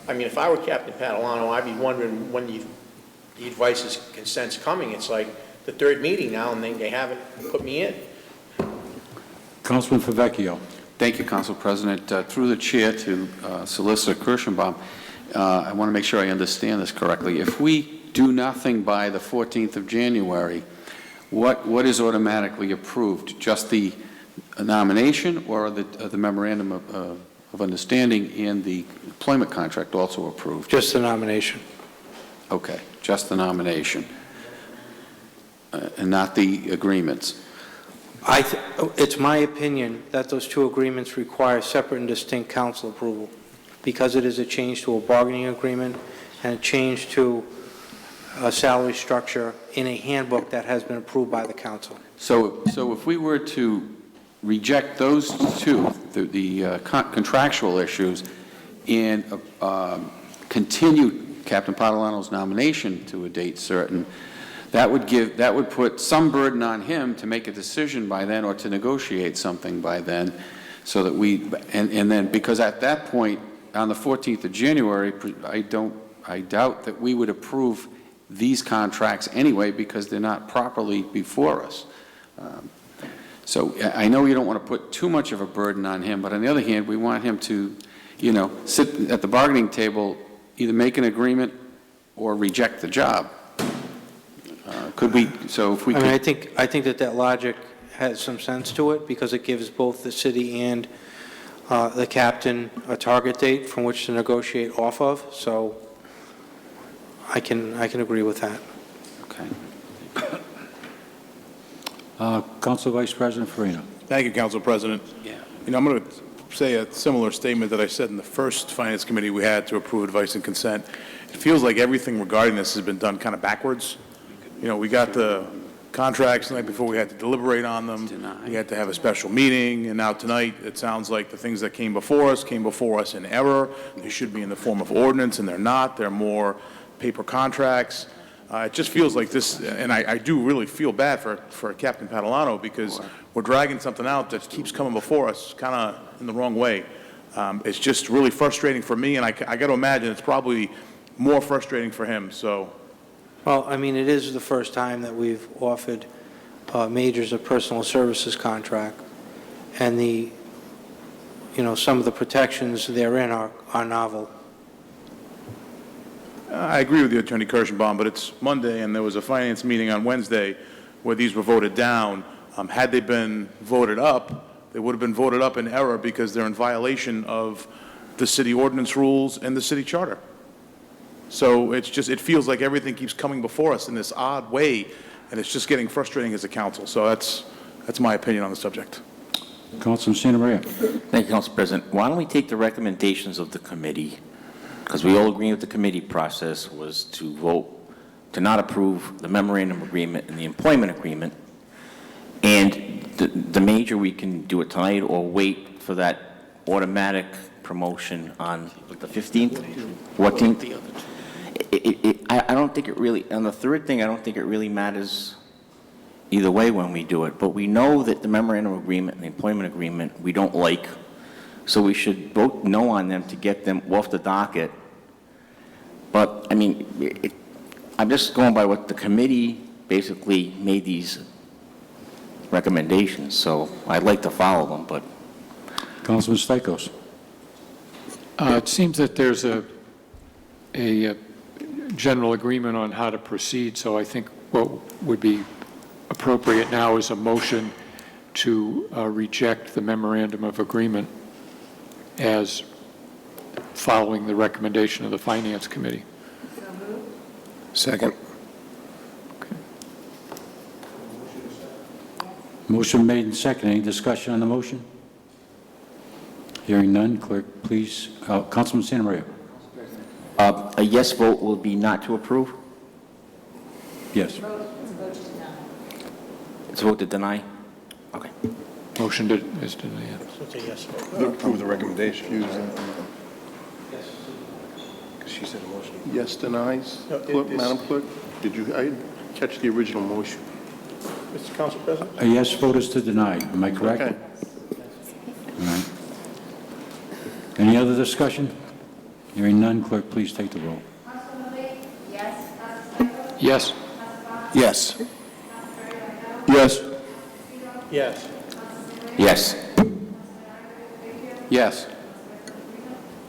I mean, if I were Captain Padalano, I'd be wondering when the advice is consent's coming. It's like the 3rd meeting now, and they haven't put me in. Councilman Vivekio. Thank you, Council President. Through the chair to Solicitor Kirschenbaum, I want to make sure I understand this correctly. If we do nothing by the 14th of January, what is automatically approved? Just the nomination, or the memorandum of understanding and the employment contract also approved? Just the nomination. Okay, just the nomination, and not the agreements. It's my opinion that those 2 agreements require separate and distinct council approval, because it is a change to a bargaining agreement and a change to a salary structure in a handbook that has been approved by the council. So if we were to reject those 2, the contractual issues, and continue Captain Padalano's nomination to a date certain, that would put some burden on him to make a decision by then, or to negotiate something by then, so that and then, because at that point, on the 14th of January, I doubt that we would approve these contracts anyway, because they're not properly before us. So I know you don't want to put too much of a burden on him, but on the other hand, we want him to, sit at the bargaining table, either make an agreement or reject the job. Could we, so if we could... I mean, I think that logic has some sense to it, because it gives both the city and the captain a target date from which to negotiate off of, so I can agree with that. Okay. Council Vice President Farina. Thank you, Council President. Yeah. I'm going to say a similar statement that I said in the first Finance Committee we had to approve advice and consent. It feels like everything regarding this has been done kind of backwards. We got the contracts the night before, we had to deliberate on them. We had to have a special meeting, and now tonight it sounds like the things that came before us in error. They should be in the form of ordinance, and they're not. They're more paper contracts. It just feels like this, and I do really feel bad for Captain Padalano, because we're dragging something out that keeps coming before us kind of in the wrong way. It's just really frustrating for me, and I got to imagine it's probably more frustrating for him. So. Well, I mean, it is the first time that we've offered majors a personal services contract, and some of the protections therein are novel. I agree with you, Attorney Kirschenbaum, but it's Monday, and there was a finance meeting on Wednesday where these were voted down. Had they been voted up, they would have been voted up in error, because they're in violation of the city ordinance rules, and the city charter. So it's just, it feels like everything keeps coming before us in this odd way, and it's just getting frustrating as a council. So that's my opinion on the subject. Councilman Santa Maria. Thank you, Council President. Why don't we take the recommendations of the committee, because we all agree with the committee process was to vote to not approve the memorandum agreement and the employment agreement, and the major, we can do it tonight or wait for that automatic promotion on the 15th, 14th. I don't think it really, on the third thing, I don't think it really matters either way when we do it, but we know that the memorandum agreement and the employment agreement we don't like, so we should vote no on them to get them off the docket. But, I mean, I'm just going by what the committee basically made these recommendations, so I'd like to follow them, but... Councilman Stichels. It seems that there's a general agreement on how to proceed, so I think what would be appropriate now is a motion to reject the memorandum of agreement as following the recommendation of the Finance Committee. Second. Motion made and seconded. Any discussion on the motion? Hearing none, clerk, please. Councilman Santa Maria. A yes vote will be not to approve? Yes. It's a vote to deny? Okay. Motion is denied. So it's a yes vote. Approve the recommendation. She said a motion. Yes denies. No, Clerk, Madam Clerk, I didn't catch the original motion? Mr. Council President? A yes vote is to deny. Am I correct? Okay. All right. Any other discussion? Hearing none, clerk, please take the roll. Yes. Yes. Yes. Yes. Yes.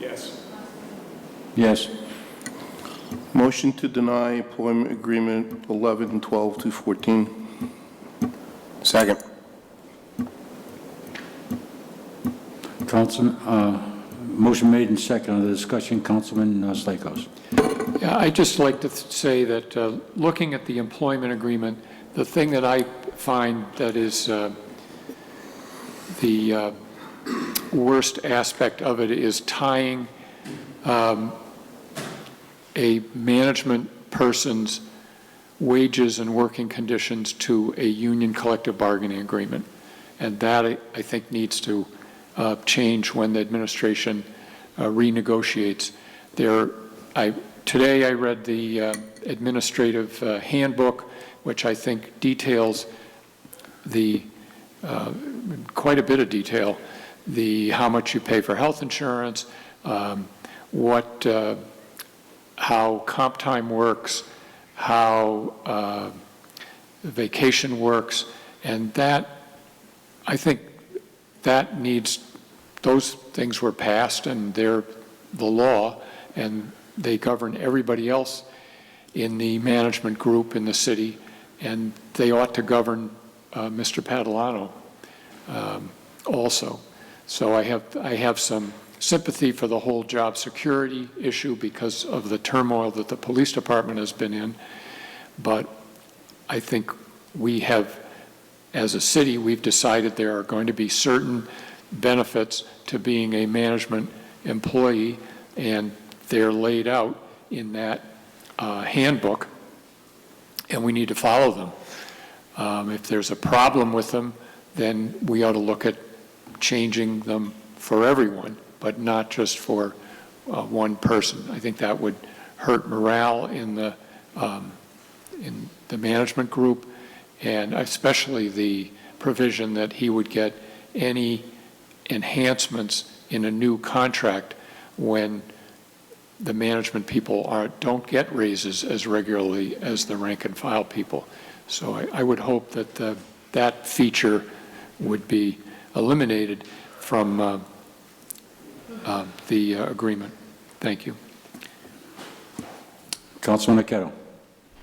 Yes. Yes. Motion to deny employment agreement 11/12/14. Second. Motion made and seconded. On the discussion, Councilman Stichels. Yeah, I'd just like to say that looking at the employment agreement, the thing that I find that is the worst aspect of it is tying a management person's wages and working conditions to a union collective bargaining agreement. And that, I think, needs to change when the administration renegotiates. Today I read the administrative handbook, which I think details quite a bit of detail, how much you pay for health insurance, how comp time works, how vacation works, and that, I think that needs, those things were passed and they're the law and they govern everybody else in the management group in the city, and they ought to govern Mr. Padalano also. So I have some sympathy for the whole job security issue because of the turmoil that the police department has been in, but I think we have, as a city, we've decided there are going to be certain benefits to being a management employee, and they're laid out in that handbook, and we need to follow them. If there's a problem with them, then we ought to look at changing them for everyone, but not just for one person. I think that would hurt morale in the management group, and especially the provision that he would get any enhancements in a new contract when the management people don't get raises as regularly as the rank and file people. So I would hope that that feature would be eliminated from the agreement. Thank you. Councilman Arquette.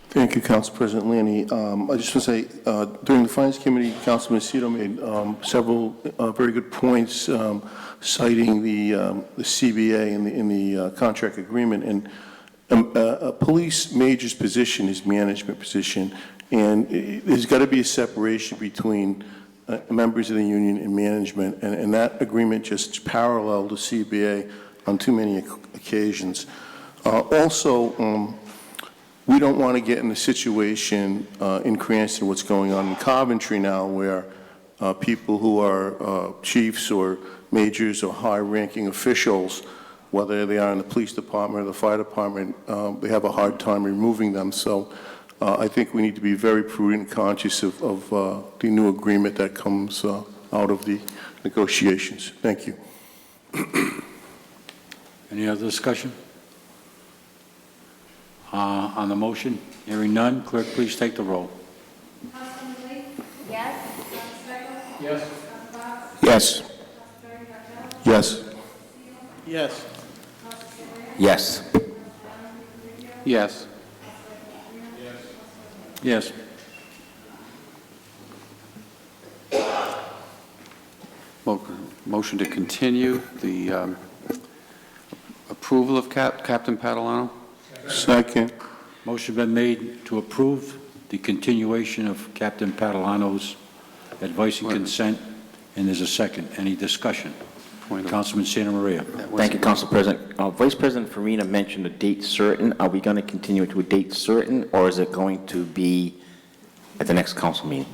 Thank you, Council President Lanny. I just want to say, during the Finance Committee, Councilman Aceto made several very good points citing the CBA in the contract agreement. And a police major's position is management position, and there's got to be a separation between members of the union and management, and that agreement just paralleled the CBA on too many occasions. Also, we don't want to get in a situation in Cranston, what's going on in Coventry now, where people who are chiefs or majors or high-ranking officials, whether they are in the police department or the fire department, they have a hard time removing them. So I think we need to be very prudent and conscious of the new agreement that comes out of the negotiations. Thank you. Any other discussion? On the motion? Hearing none, clerk, please take the roll. Councilman Lee? Yes? Yes. Yes. Yes. Yes. Yes. Yes. Yes. Motion to continue the approval of Captain Catalano? Second. Motion been made to approve the continuation of Captain Catalano's advice and consent, and there's a second. Any discussion? Councilman Santa Maria. Thank you, Council President. Vice President Farina mentioned a date certain. Are we going to continue it to a date certain, or is it going to be at the next council meeting?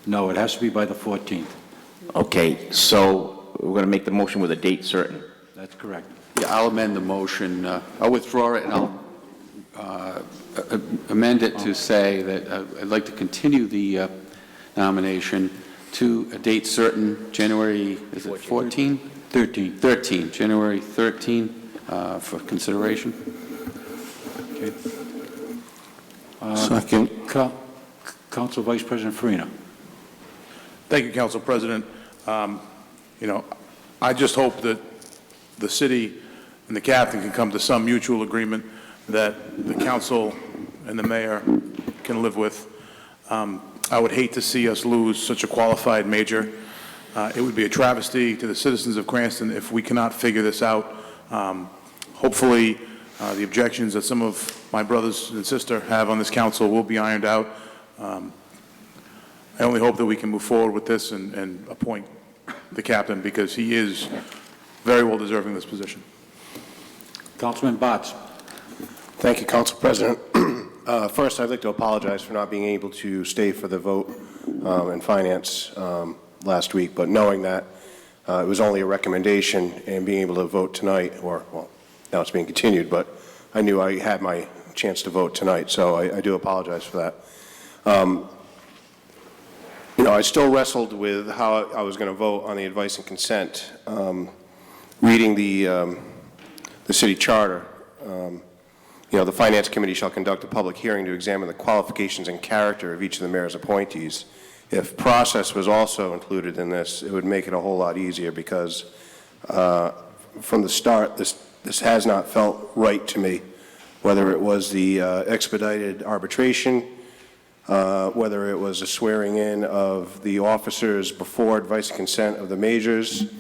No, it has to be by the 14th. Okay, so we're going to make the motion with a date certain. That's correct. Yeah, I'll amend the motion. I'll withdraw it, and I'll amend it to say that I'd like to continue the nomination to a date certain, January, is it 14? 13, January 13, for consideration. Okay. Second. Council Vice President Farina. Thank you, Council President. I just hope that the city and the captain can come to some mutual agreement that the council and the mayor can live with. I would hate to see us lose such a qualified major. It would be a travesty to the citizens of Cranston if we cannot figure this out. Hopefully, the objections that some of my brothers and sister have on this council will be ironed out. I only hope that we can move forward with this and appoint the captain, because he is very well deserving of this position. Councilman Botts. Thank you, Council President. First, I'd like to apologize for not being able to stay for the vote in Finance last week, but knowing that it was only a recommendation and being able to vote tonight, or, well, now it's being continued, but I knew I had my chance to vote tonight, so I do apologize for that. I still wrestled with how I was going to vote on the advice and consent. Reading the city charter, the Finance Committee shall conduct a public hearing to examine the qualifications and character of each of the mayor's appointees. If process was also included in this, it would make it a whole lot easier, because from the start, this has not felt right to me, whether it was the expedited arbitration, whether it was a swearing in of the officers before advice and consent of the majors.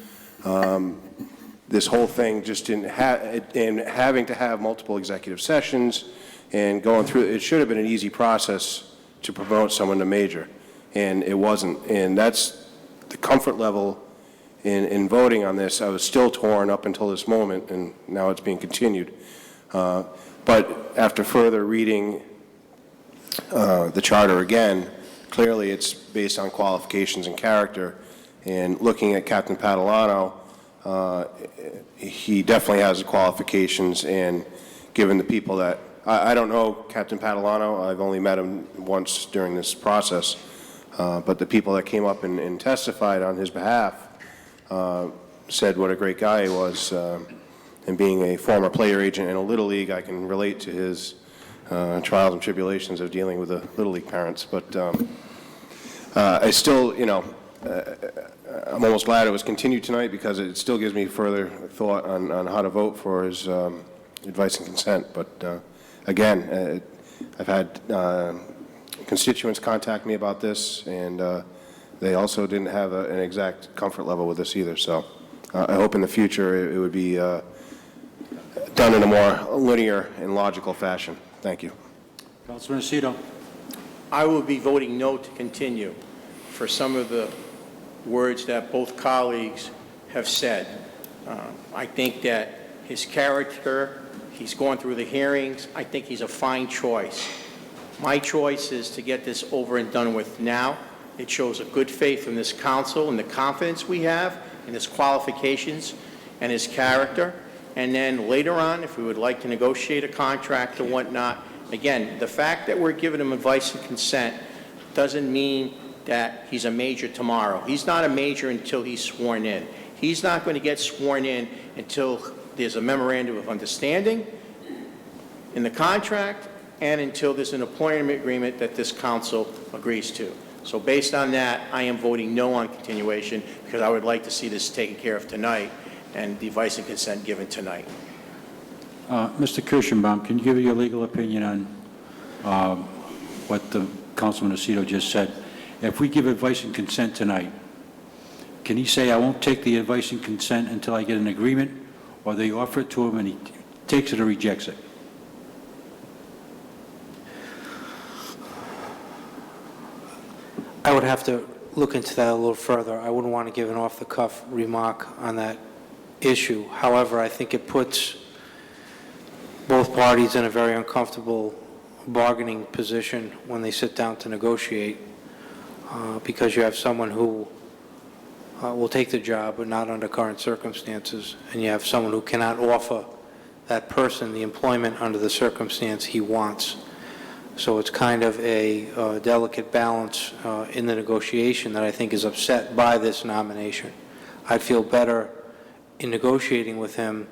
This whole thing just didn't have, and having to have multiple executive sessions and going through, it should have been an easy process to promote someone to major, and it wasn't. And that's the comfort level in voting on this. I was still torn up until this moment, and now it's being continued. But after further reading the charter again, clearly it's based on qualifications and character. And looking at Captain Catalano, he definitely has the qualifications, and given the people that, I don't know Captain Catalano, I've only met him once during this process, but the people that came up and testified on his behalf said what a great guy he was, and being a former player agent in a Little League, I can relate to his trials and tribulations of dealing with the Little League parents. But I still, I'm almost glad it was continued tonight, because it still gives me further thought on how to vote for his advice and consent. But again, I've had constituents contact me about this, and they also didn't have an exact comfort level with this either. So I hope in the future it would be done in a more linear and logical fashion. Thank you. Councilman Aceto. I will be voting no to continue for some of the words that both colleagues have said. I think that his character, he's gone through the hearings, I think he's a fine choice. My choice is to get this over and done with now. It shows a good faith from this council and the confidence we have in his qualifications and his character. And then later on, if we would like to negotiate a contract or whatnot, again, the fact that we're giving him advice and consent doesn't mean that he's a major tomorrow. He's not a major until he's sworn in. He's not going to get sworn in until there's a memorandum of understanding in the contract and until there's an employment agreement that this council agrees to. So based on that, I am voting no on continuation because I would like to see this taken care of tonight and the advice and consent given tonight. Mr. Kirschenbaum, can you give your legal opinion on what the Councilman Aceto just said? If we give advice and consent tonight, can he say, I won't take the advice and consent until I get an agreement, or they offer it to him and he takes it or rejects it? I would have to look into that a little further. I wouldn't want to give an off-the-cuff remark on that issue. However, I think it puts both parties in a very uncomfortable bargaining position when they sit down to negotiate, because you have someone who will take the job but not under current circumstances, and you have someone who cannot offer that person the employment under the circumstance he wants. So it's kind of a delicate balance in the negotiation that I think is upset by this nomination. I'd feel better in negotiating with him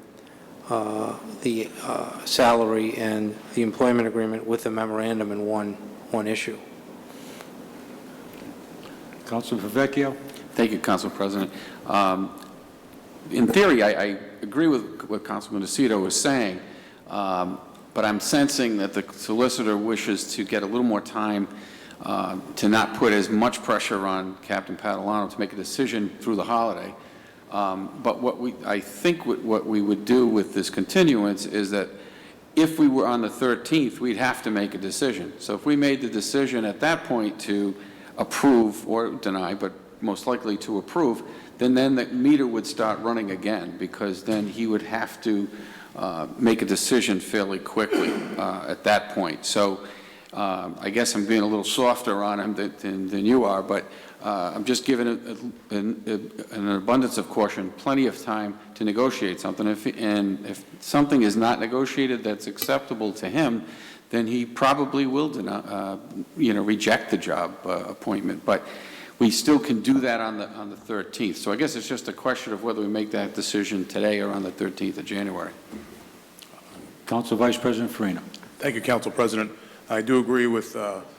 the salary and the employment agreement with the memorandum in one issue. Councilman Favecchio. Thank you, Council President. In theory, I agree with what Councilman Aceto was saying, but I'm sensing that the solicitor wishes to get a little more time to not put as much pressure on Captain Padalano to make a decision through the holiday. But I think what we would do with this continuance is that if we were on the 13th, we'd have to make a decision. So if we made the decision at that point to approve or deny, but most likely to approve, then the meter would start running again, because then he would have to make a decision fairly quickly at that point. So I guess I'm being a little softer on him than you are, but I'm just giving an abundance of caution, plenty of time to negotiate something. If something is not negotiated that's acceptable to him, then he probably will reject the job appointment. But we still can do that on the 13th. So I guess it's just a question of whether we make that decision today or on the 13th of January. Council Vice President Farina. Thank you, Council President. I do agree with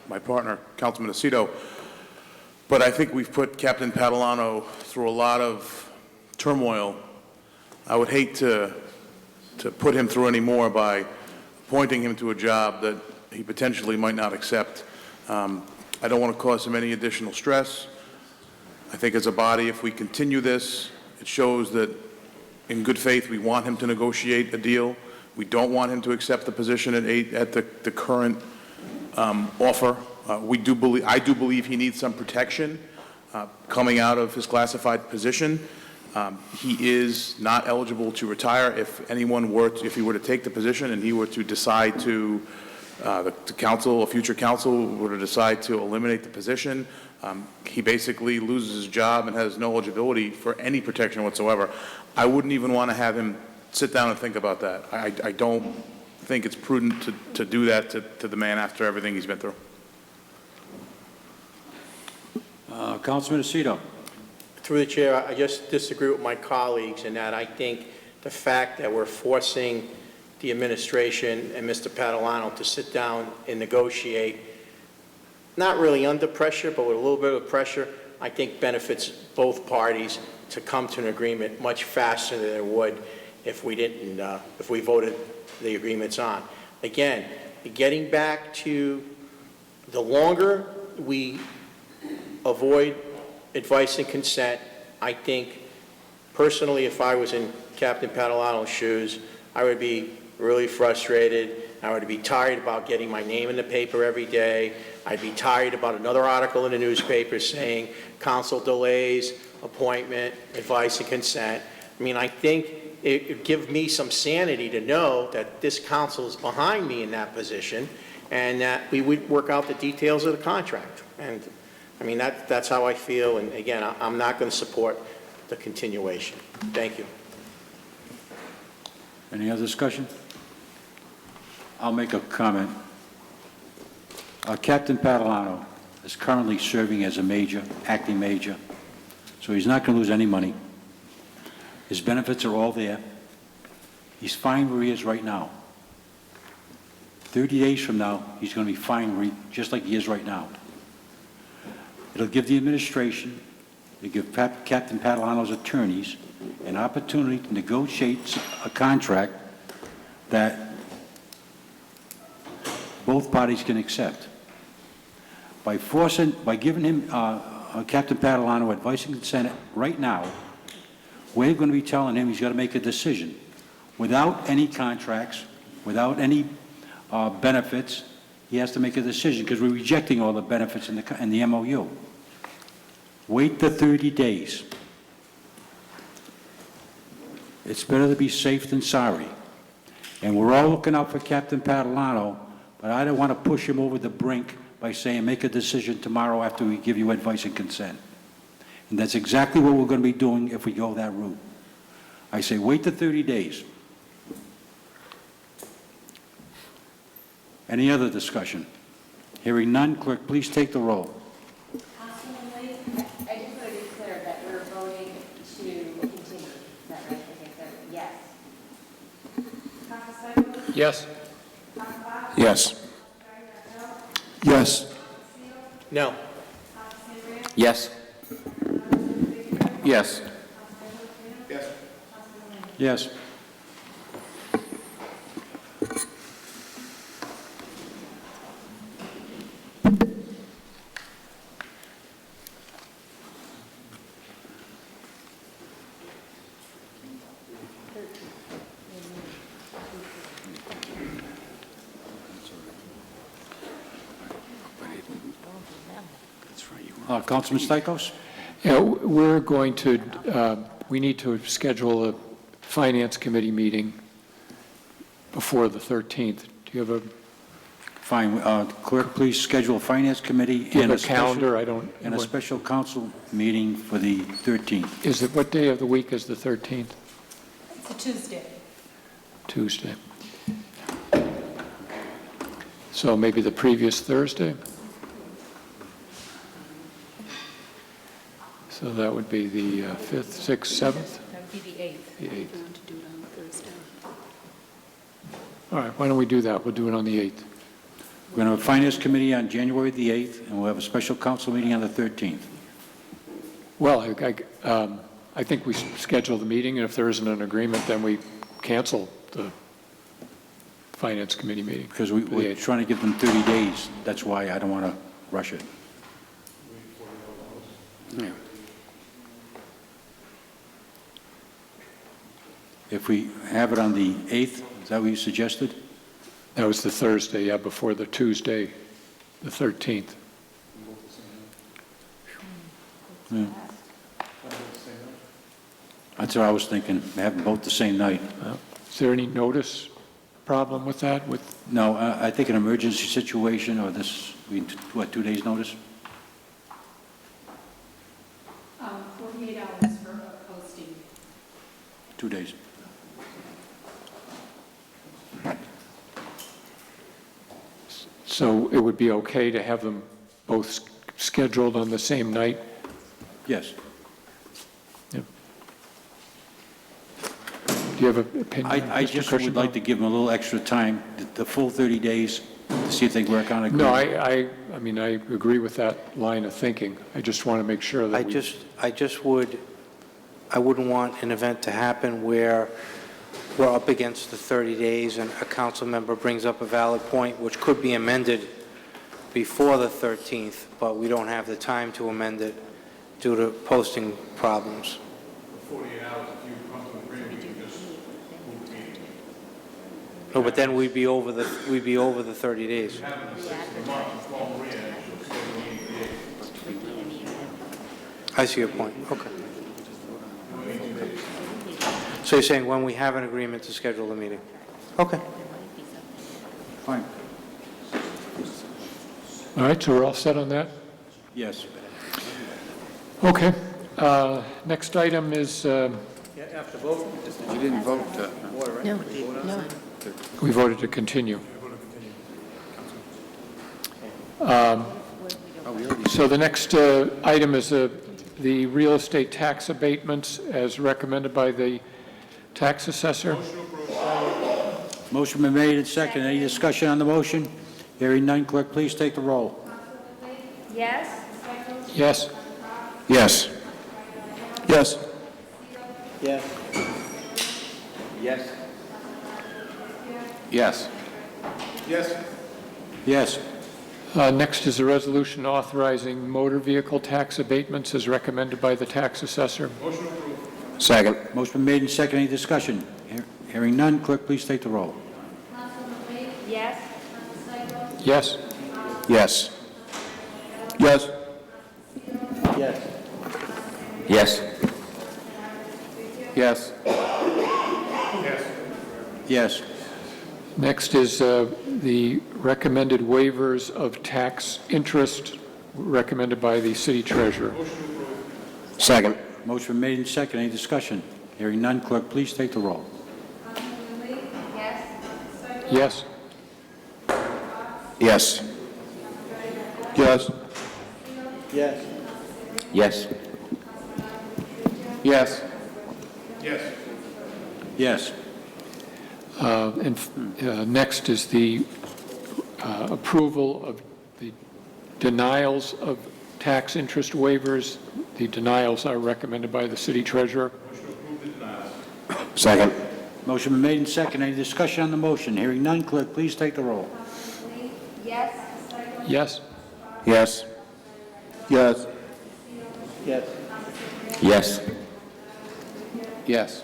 my partner, Councilman Aceto, but I think we've put Captain Padalano through a lot of turmoil. I would hate to put him through any more by appointing him to a job that he potentially might not accept. I don't want to cause him any additional stress. I think as a body, if we continue this, it shows that in good faith we want him to negotiate a deal. We don't want him to accept the position at the current offer. I do believe he needs some protection coming out of his classified position. He is not eligible to retire if he were to take the position and he were to decide to, the council, a future council were to decide to eliminate the position. He basically loses his job and has no eligibility for any protection whatsoever. I wouldn't even want to have him sit down and think about that. I don't think it's prudent to do that to the man after everything he's been through. Councilman Aceto. Through the chair, I just disagree with my colleagues in that I think the fact that we're forcing the administration and Mr. Padalano to sit down and negotiate, not really under pressure, but with a little bit of pressure, I think benefits both parties to come to an agreement much faster than it would if we didn't, if we voted the agreements on. Again, getting back to the longer we avoid advice and consent, I think, personally, if I was in Captain Catalano's shoes, I would be really frustrated. I would be tired about getting my name in the paper every day. I'd be tired about another article in the newspaper saying council delays, appointment, advice and consent. I mean, I think it would give me some sanity to know that this council is behind me in that position and that we would work out the details of the contract. And I mean, that's how I feel. And again, I'm not going to support the continuation. Thank you. Any other discussion? I'll make a comment. Captain Padalano is currently serving as a major, acting major, so he's not going to lose any money. His benefits are all there. He's fine where he is right now. 30 days from now, he's going to be fine just like he is right now. It'll give the administration, it'll give Captain Padalano's attorneys an opportunity to negotiate a contract that both parties can accept. By giving him, Captain Padalano advice and consent right now, we're going to be telling him he's got to make a decision. Without any contracts, without any benefits, he has to make a decision because we're rejecting all the benefits in the MOU. Wait the 30 days. It's better to be safe than sorry. And we're all looking out for Captain Padalano, but I don't want to push him over the brink by saying make a decision tomorrow after we give you advice and consent. And that's exactly what we're going to be doing if we go that route. I say wait the 30 days. Any other discussion? Hearing none, clerk, please take the roll. Councilman Lee, I just want to be clear that we're voting to continue. Is that right? Okay, so yes. Yes. Yes. Yes. No. Yes. Yes. Yes. Councilman Stichels? Yeah, we're going to, we need to schedule a Finance Committee meeting before the 13th. Do you have a... Fine. Clerk, please schedule a Finance Committee Do you and have a calendar? I don't... and a special council meeting for the 13th. Is it, what day of the week is the 13th? It's a Tuesday. Tuesday. So maybe the previous Thursday? So that would be the 5th, 6th, 7th? That would be the 8th. The 8th. We're going to do it on Thursday. All right, why don't we do that? We'll do it on the 8th. We're going to have a Finance Committee on January the 8th, and we'll have a special council meeting on the 13th. Well, I think we schedule the meeting, and if there isn't an agreement, then we cancel the Finance Committee meeting. Because we're trying to give them 30 days. That's why I don't want to rush it. Yeah. If we have it on the 8th, is that what you suggested? That was the Thursday, yeah, before the Tuesday, the 13th. Yeah. That's what I was thinking, have them both the same night. Is there any notice problem with that? No, I think an emergency situation or this, what, 2 days' notice? 48 hours for posting. 2 days. So it would be okay to have them both scheduled on the same night? Yes. Yep. Do you have an opinion? I just would like to give them a little extra time, the full 30 days, to see if they work on it. No, I mean, I agree with that line of thinking. I just want to make sure that I wouldn't want an event to happen where we're up against the 30 days and a council member brings up a valid point which could be amended before the 13th, but we don't have the time to amend it due to posting problems. 48 hours, if you come to an agreement, you can just move the meeting. No, but then we'd be over the 30 days. I see your point. Okay. So you're saying when we have an agreement to schedule the meeting? Okay. Fine. All right, so we're all set on that? Yes. Okay. Next item is, After vote? You didn't vote. No, no. we voted to continue. So the next item is the real estate tax abatements as recommended by the tax assessor. Motion been made and seconded. Any discussion on the motion? Hearing none, clerk, please take the roll. Yes? Yes? Yes. Yes. Yes. Yes. Yes. Yes. Yes. Next is a resolution authorizing motor vehicle tax abatements as recommended by the tax assessor. Second. Motion been made and seconded. Any discussion? Hearing none, clerk, please take the roll. Yes? Yes? Yes. Yes. Yes. Yes. Yes. Yes. Next is the recommended waivers of tax interest recommended by the city treasurer. Second. Motion been made and seconded. Any discussion? Hearing none, clerk, please take the roll. Yes? Yes. Yes. Yes. Yes. Yes. Yes. Yes. Next is the approval of the denials of tax interest waivers. The denials are recommended by the city treasurer. Second. Motion been made and seconded. Any discussion on the motion? Hearing none, clerk, please take the roll. Yes? Yes? Yes. Yes. Yes. Yes. Yes.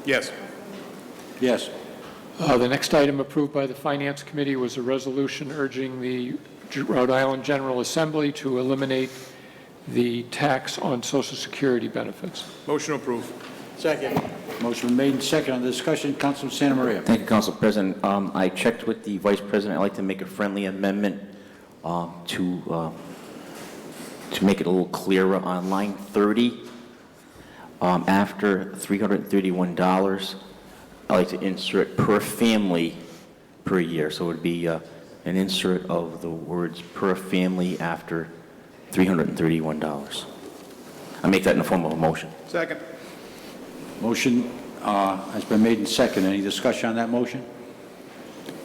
Yes. Yes. The next item approved by the Finance Committee was a resolution urging the Rhode Island General Assembly to eliminate the tax on Social Security benefits. Motion approved. Second. Motion been made and seconded. On the discussion, Councilman Santa Maria. Thank you, Council President. I checked with the Vice President. I'd like to make a friendly amendment to make it a little clearer on line 30. After $331, I'd like to insert per family per year. So it would be an insert of the words per family after $331. I make that in the form of a motion. Second. Motion has been made and seconded. Any discussion on that motion?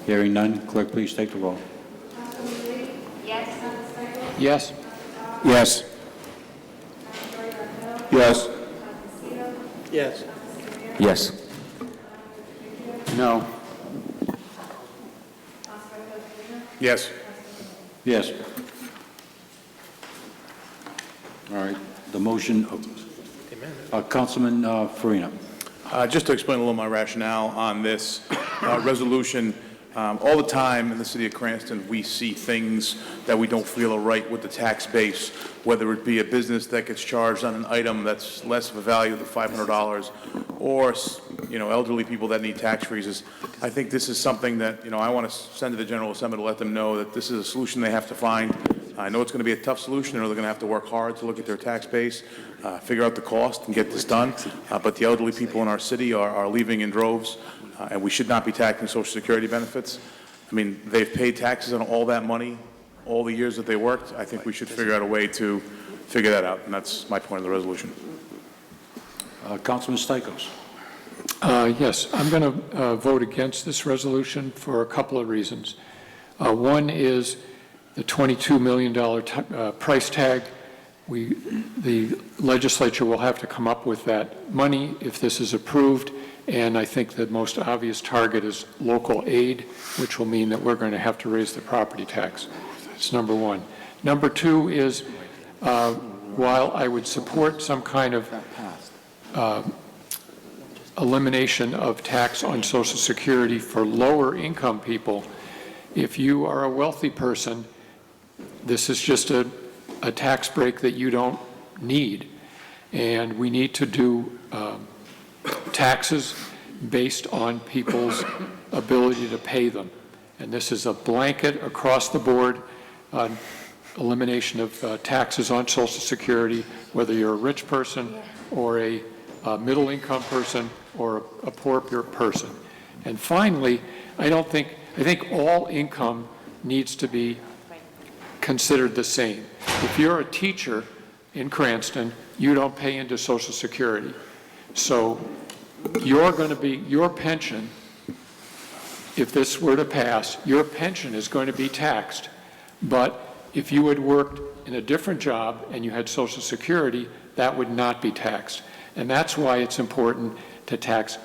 Hearing none, clerk, please take the roll. Yes? Yes? Yes. Yes. Yes. Yes. No. Yes. Yes. All right. The motion of Councilman Farina. Just to explain a little my rationale on this resolution, all the time in the city of Cranston, we see things that we don't feel are right with the tax base, whether it be a business that gets charged on an item that's less of a value than $500, or, elderly people that need tax freezes. I think this is something that, I want to send to the General Assembly to let them know that this is a solution they have to find. I know it's going to be a tough solution, and they're going to have to work hard to look at their tax base, figure out the cost, and get this done. But the elderly people in our city are leaving in droves, and we should not be taxing Social Security benefits. I mean, they've paid taxes on all that money, all the years that they worked. I think we should figure out a way to figure that out, and that's my point of the resolution. Councilman Stichels. Yes, I'm going to vote against this resolution for a couple of reasons. One is the $22 million price tag. The legislature will have to come up with that money if this is approved, And I think the most obvious target is local aid, which will mean that we're going to have to raise the property tax. That's number one. Number two is, while I would support some kind of elimination of tax on Social Security for lower income people, if you are a wealthy person, this is just a tax break that you don't need. And we need to do taxes based on people's ability to pay them. And this is a blanket across the board elimination of taxes on Social Security, whether you're a rich person or a middle income person or a poor person. And finally, I think all income needs to be considered the same. If you're a teacher in Cranston, you don't pay into Social Security. So your pension, if this were to pass, your pension is going to be taxed. But if you had worked in a different job and you had Social Security, that would not be taxed. And that's why it's important to tax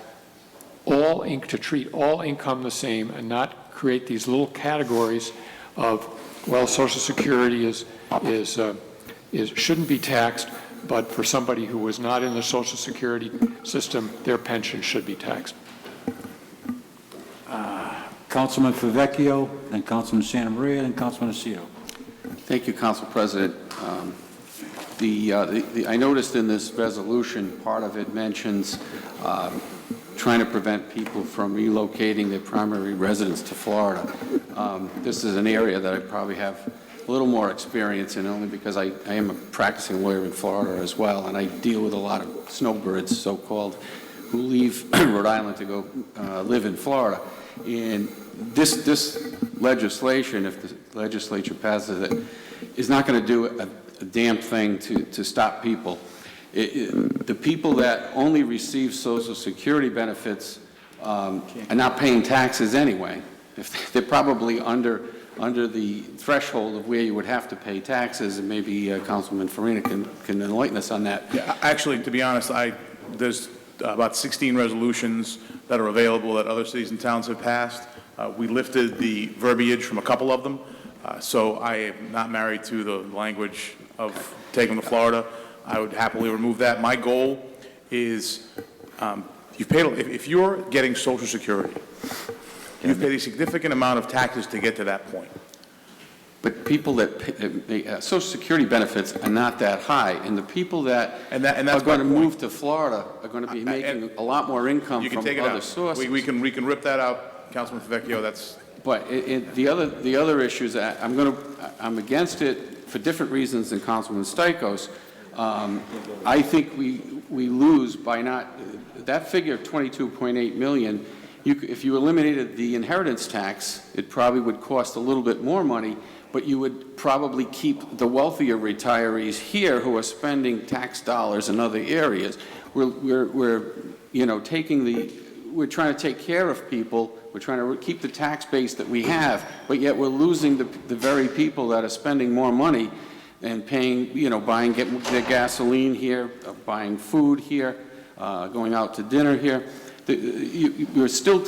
to treat all income the same and not create these little categories of, well, Social Security shouldn't be taxed, but for somebody who was not in the Social Security system, their pension should be taxed. Councilman Favecchio, then Councilman Santa Maria, then Councilman Aceto. Thank you, Council President. I noticed in this resolution, part of it mentions trying to prevent people from relocating their primary residence to Florida. This is an area that I probably have a little more experience in, only because I am a practicing lawyer in Florida as well, and I deal with a lot of snowbirds, so-called, who leave Rhode Island to go live in Florida. And this legislation, if the legislature passes it, is not going to do a damn thing to stop people. The people that only receive Social Security benefits are not paying taxes anyway. If they're probably under the threshold of where you would have to pay taxes, and maybe Councilman Farina can enlighten us on that. Yeah, actually, to be honest, there's about 16 resolutions that are available that other cities and towns have passed. We lifted the verbiage from a couple of them, so I am not married to the language of taking them to Florida. I would happily remove that. My goal is, if you're getting Social Security, you've paid a significant amount of taxes to get to that point. But people that Social Security benefits are not that high, and the people that are going to move to Florida are going to be making a lot more income from other sources. We can rip that out, Councilman Favecchio. That's. But the other issues, I'm against it for different reasons than Councilman Stikos. I think we lose by not that figure of 22.8 million. If you eliminated the inheritance tax, it probably would cost a little bit more money, but you would probably keep the wealthier retirees here who are spending tax dollars in other areas. We're trying to take care of people. We're trying to keep the tax base that we have, but yet we're losing the very people that are spending more money and paying, getting their gasoline here, buying food here, going out to dinner here. You're still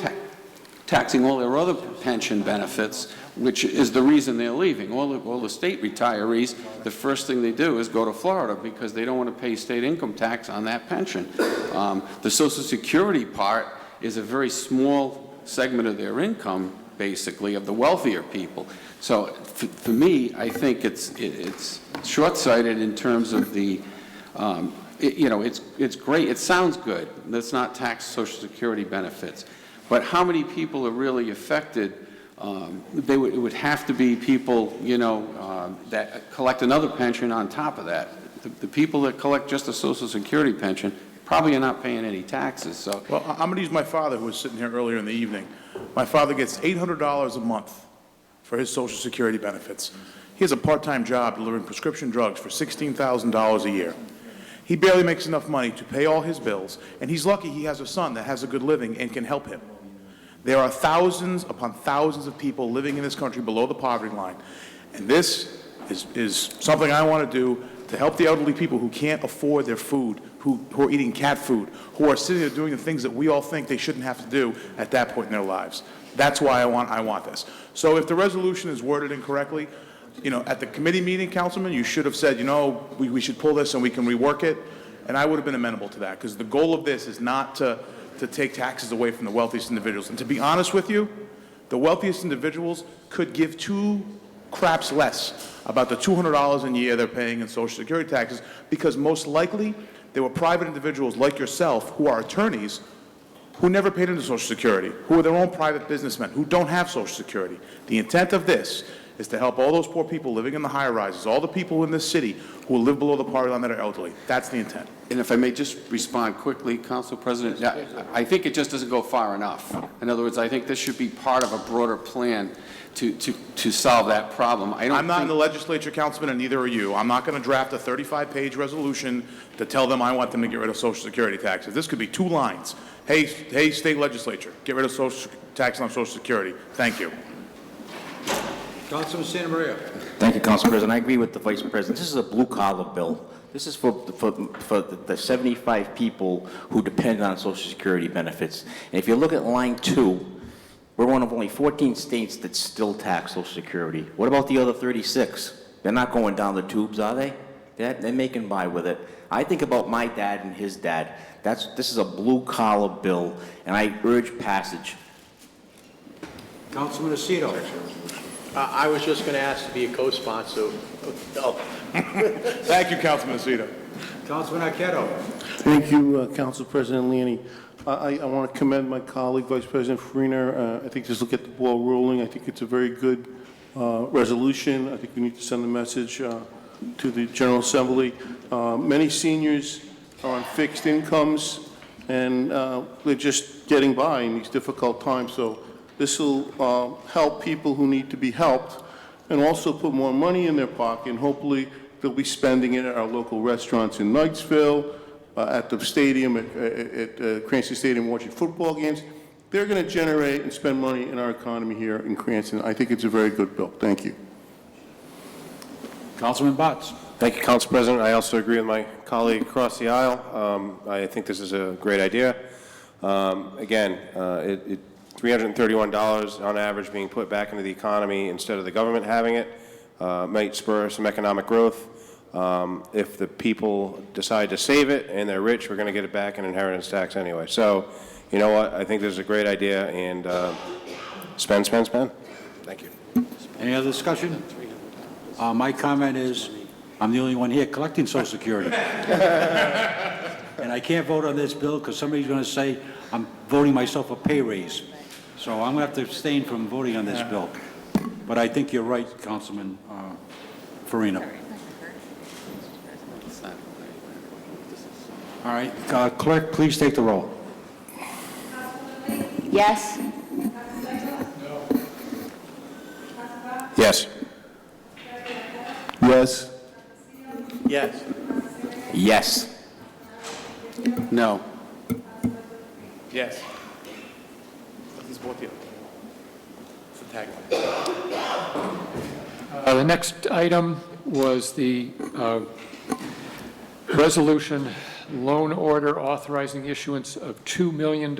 taxing all their other pension benefits, which is the reason they're leaving. All the state retirees, the first thing they do is go to Florida because they don't want to pay state income tax on that pension. The Social Security part is a very small segment of their income, basically, of the wealthier people. So for me, I think it's short-sighted in terms of the, it's great, it sounds good. Let's not tax Social Security benefits. But how many people are really affected? It would have to be people, that collect another pension on top of that. The people that collect just a Social Security pension probably are not paying any taxes. So, well, I'm going to use my father, who was sitting here earlier in the evening. My father gets $800 a month for his Social Security benefits. He has a part-time job delivering prescription drugs for $16,000 a year. He barely makes enough money to pay all his bills, and he's lucky he has a son that has a good living and can help him. There are thousands upon thousands of people living in this country below the poverty line, and this is something I want to do to help the elderly people who can't afford their food, who are eating cat food, who are sitting there doing the things that we all think they shouldn't have to do at that point in their lives. That's why I want this. So if the resolution is worded incorrectly, at the committee meeting, Councilman, you should have said, we should pull this and we can rework it, and I would have been amenable to that, because the goal of this is not to take taxes away from the wealthiest individuals. And to be honest with you, the wealthiest individuals could give two craps less about the $200 a year they're paying in Social Security taxes, because most likely there were private individuals like yourself who are attorneys who never paid into Social Security, who are their own private businessmen, who don't have Social Security. The intent of this is to help all those poor people living in the high-rises, all the people in this city who live below the poverty line that are elderly. That's the intent. And if I may just respond quickly, Council President, I think it just doesn't go far enough. In other words, I think this should be part of a broader plan to solve that problem. I'm not in the legislature, Councilman, and neither are you. I'm not going to draft a 35-page resolution to tell them I want them to get rid of Social Security taxes. This could be 2 lines. Hey, state legislature, get rid of Social tax on Social Security. Thank you. Councilman Santa Maria. Thank you, Council President. I agree with the Vice President. This is a blue-collar bill. This is for the 75 people who depend on Social Security benefits. And if you look at line 2, we're one of only 14 states that still tax Social Security. What about the other 36? They're not going down the tubes, are they? They're making by with it. I think about my dad and his dad. This is a blue-collar bill, and I urge passage. Councilman Aceto. I was just going to ask to be a co-sponsor. Thank you, Councilman Aceto. Councilman Arquette. Thank you, Council President Leahy. I want to commend my colleague, Vice President Farina. I think just look at the ball rolling. I think it's a very good resolution. I think we need to send a message to the General Assembly. Many seniors are on fixed incomes, and they're just getting by in these difficult times. So this will help people who need to be helped, and also put more money in their pocket, and hopefully they'll be spending it at our local restaurants in Knightsville, at the stadium, at Cranston Stadium watching football games. They're going to generate and spend money in our economy here in Cranston. I think it's a very good bill. Thank you. Councilman Botts. Thank you, Council President. I also agree with my colleague across the aisle. I think this is a great idea. Again, $331 on average being put back into the economy instead of the government having it might spur some economic growth. If the people decide to save it and they're rich, we're going to get it back in inheritance tax anyway. So, you know what? I think this is a great idea, and spend. Thank you. Any other discussion? My comment is, I'm the only one here collecting Social Security. And I can't vote on this bill because somebody's going to say I'm voting myself a pay raise. So I'm going to have to abstain from voting on this bill. But I think you're right, Councilman Farina. All right, clerk, please take the roll. Yes? Yes. Yes. Yes. Yes. No. Yes. Let's vote here. It's a tagline. The next item was the resolution loan order authorizing issuance of $2 million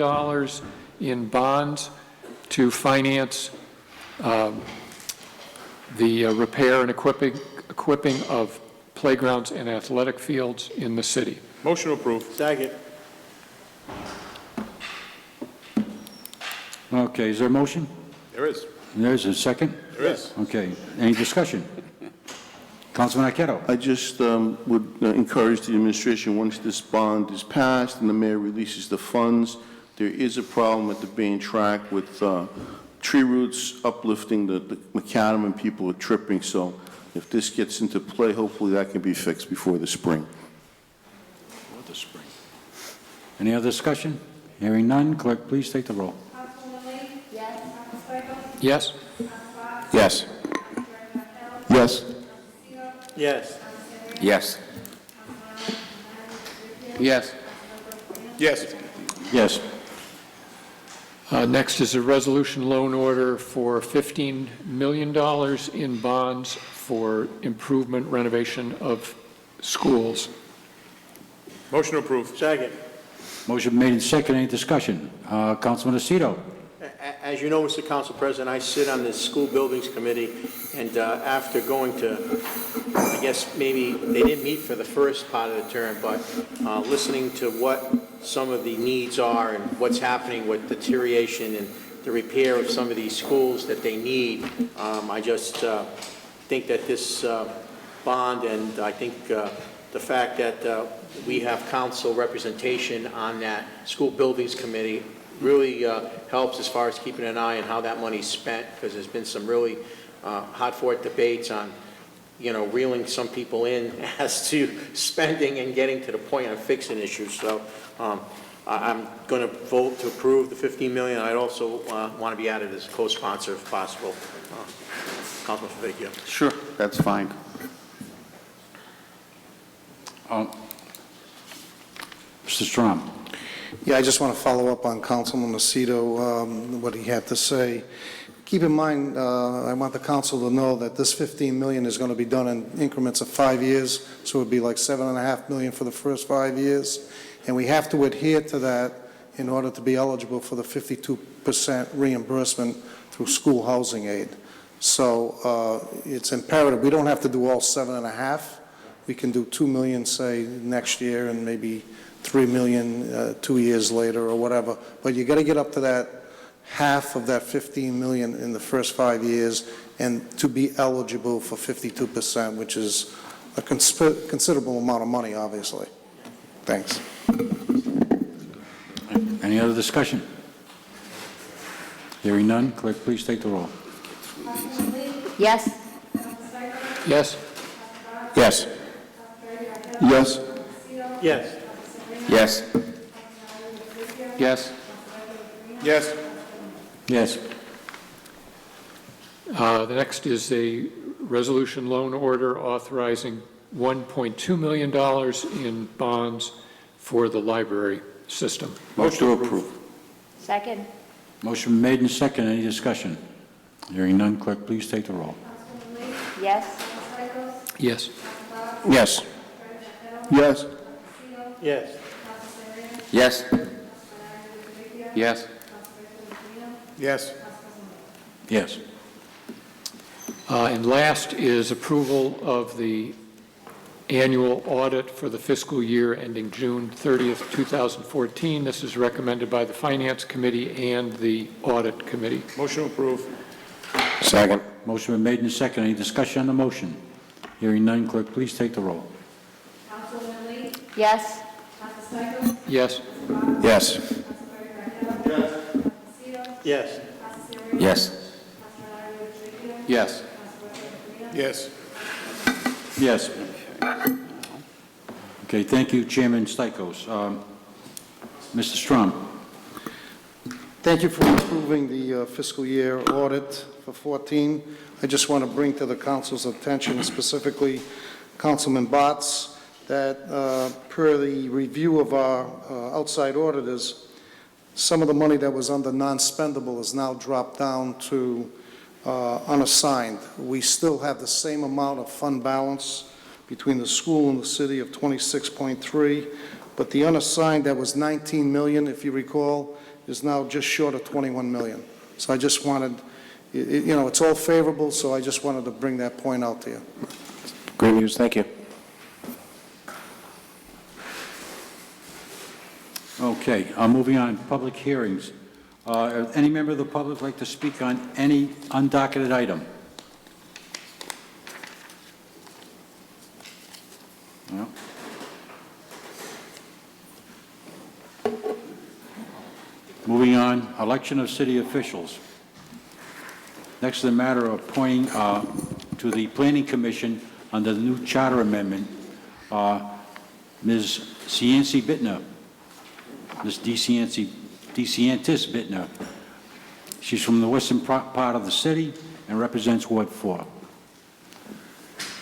in bonds to finance the repair and equipping of playgrounds and athletic fields in the city. Motion approved. Second. Okay, is there a motion? There is. There's a second? There is. Okay, any discussion? Councilman Arquette. I just would encourage the administration, once this bond is passed and the mayor releases the funds, there is a problem at the Bain track with tree roots uplifting the macadam, and people are tripping. So if this gets into play, hopefully that can be fixed before the spring. Before the spring. Any other discussion? Hearing none, clerk, please take the roll. Yes? Yes. Yes. Yes. Yes. Yes. Yes. Yes. Next is a resolution loan order for $15 million in bonds for improvement renovation of schools. Motion approved. Second. Motion made and seconded. Any discussion? Councilman Aceto. As you know, Mr. Council President, I sit on the School Buildings Committee, and after going to, I guess maybe they didn't meet for the first part of the term, but listening to what some of the needs are and what's happening with deterioration and the repair of some of these schools that they need, I just think that this bond, and I think the fact that we have council representation on that School Buildings Committee really helps as far as keeping an eye on how that money's spent, because there's been some really hard-fought debates on, you know, reeling some people in as to spending and getting to the point of fixing issues. So I'm going to vote to approve the $15 million. I'd also want to be added as a co-sponsor if possible. Councilman Favicchio. Sure, that's fine. Mr. Strom. Yeah, I just want to follow up on Councilman Aceto, what he had to say. Keep in mind, I want the council to know that this $15 million is going to be done in increments of 5 years, so it would be like $7.5 million for the first 5 years. And we have to adhere to that in order to be eligible for the 52% reimbursement through school housing aid. So it's imperative. We don't have to do all 7.5. We can do $2 million, say, next year, and maybe $3 million 2 years later or whatever. But you got to get up to that half of that $15 million in the first 5 years and to be eligible for 52%, which is a considerable amount of money, obviously. Thanks. Any other discussion? Hearing none, clerk, please take the roll. Yes. Yes? Yes. Yes. Yes. Yes. Yes? Yes. Yes. The next is a resolution loan order authorizing $1.2 million in bonds for the library system. Motion to approve. Second. Motion made and seconded. Any discussion? Hearing none, clerk, please take the roll. Yes. Yes? Yes. Yes. Yes. Yes? Yes? Yes. Yes. And last is approval of the annual audit for the fiscal year ending June 30th, 2014. This is recommended by the Finance Committee and the Audit Committee. Motion approved. Second. Motion been made and seconded. Any discussion on the motion? Hearing none, clerk, please take the roll. Councilwoman Lee? Yes. Council Stichels? Yes? Yes. Yes. Yes. Yes. Yes. Yes. Okay, thank you, Chairman Stichels. Mr. Strom. Thank you for approving the fiscal year audit for 14. I just want to bring to the council's attention, specifically Councilman Botts, that per the review of our outside auditors, some of the money that was under non-spendable is now dropped down to unassigned. We still have the same amount of fund balance between the school and the city of 26.3, but the unassigned that was 19 million, if you recall, is now just short of 21 million. So I just wanted, you know, it's all favorable, so I just wanted to bring that point out to you. Great news. Thank you. Okay, moving on, public hearings. Any member of the public like to speak on any undocketed item? No? Moving on, election of city officials. Next is the matter of appointing to the Planning Commission under the new charter amendment, Ms. Cianci Bittner. Ms. DeSantis Bittner. She's from the western part of the city and represents Ward 4.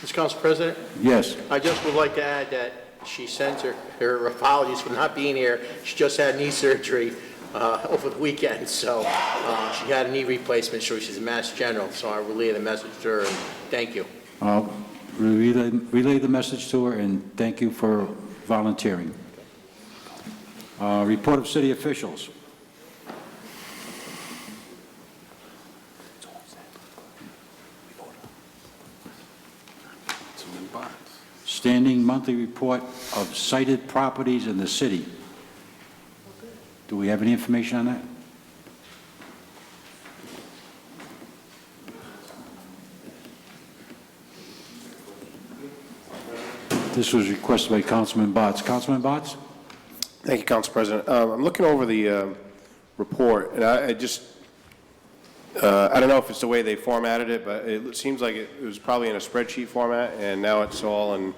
Mr. Council President? Yes. I just would like to add that she sent her apologies for not being here. She just had knee surgery over the weekend, so she had a knee replacement, so she's a Mass General, so I relay the message to her, and thank you. relay the message to her, and thank you for volunteering. Report of city officials. Standing monthly report of cited properties in the city. Do we have any information on that? This was requested by Councilman Botts. Councilman Botts? Thank you, Council President. I'm looking over the report, and I don't know if it's the way they formatted it, but it seems like it was probably in a spreadsheet format, and now it's all in,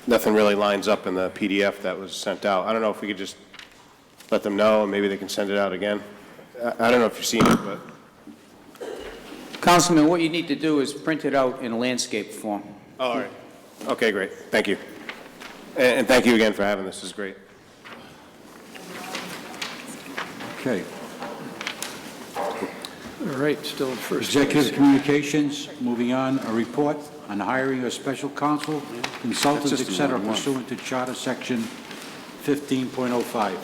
nothing really lines up in the PDF that was sent out. I don't know if we could just let them know, and maybe they can send it out again. I don't know if you've seen it, but... Councilman, what you need to do is print it out in landscape form. Oh, all right. Okay, great. Thank you. And thank you again for having this. This is great. Okay. All right, still in first Executive place. Communications, moving on, a report on hiring a special counsel, consultants, That's just the etc., one month. pursuant to Charter Section 15.05.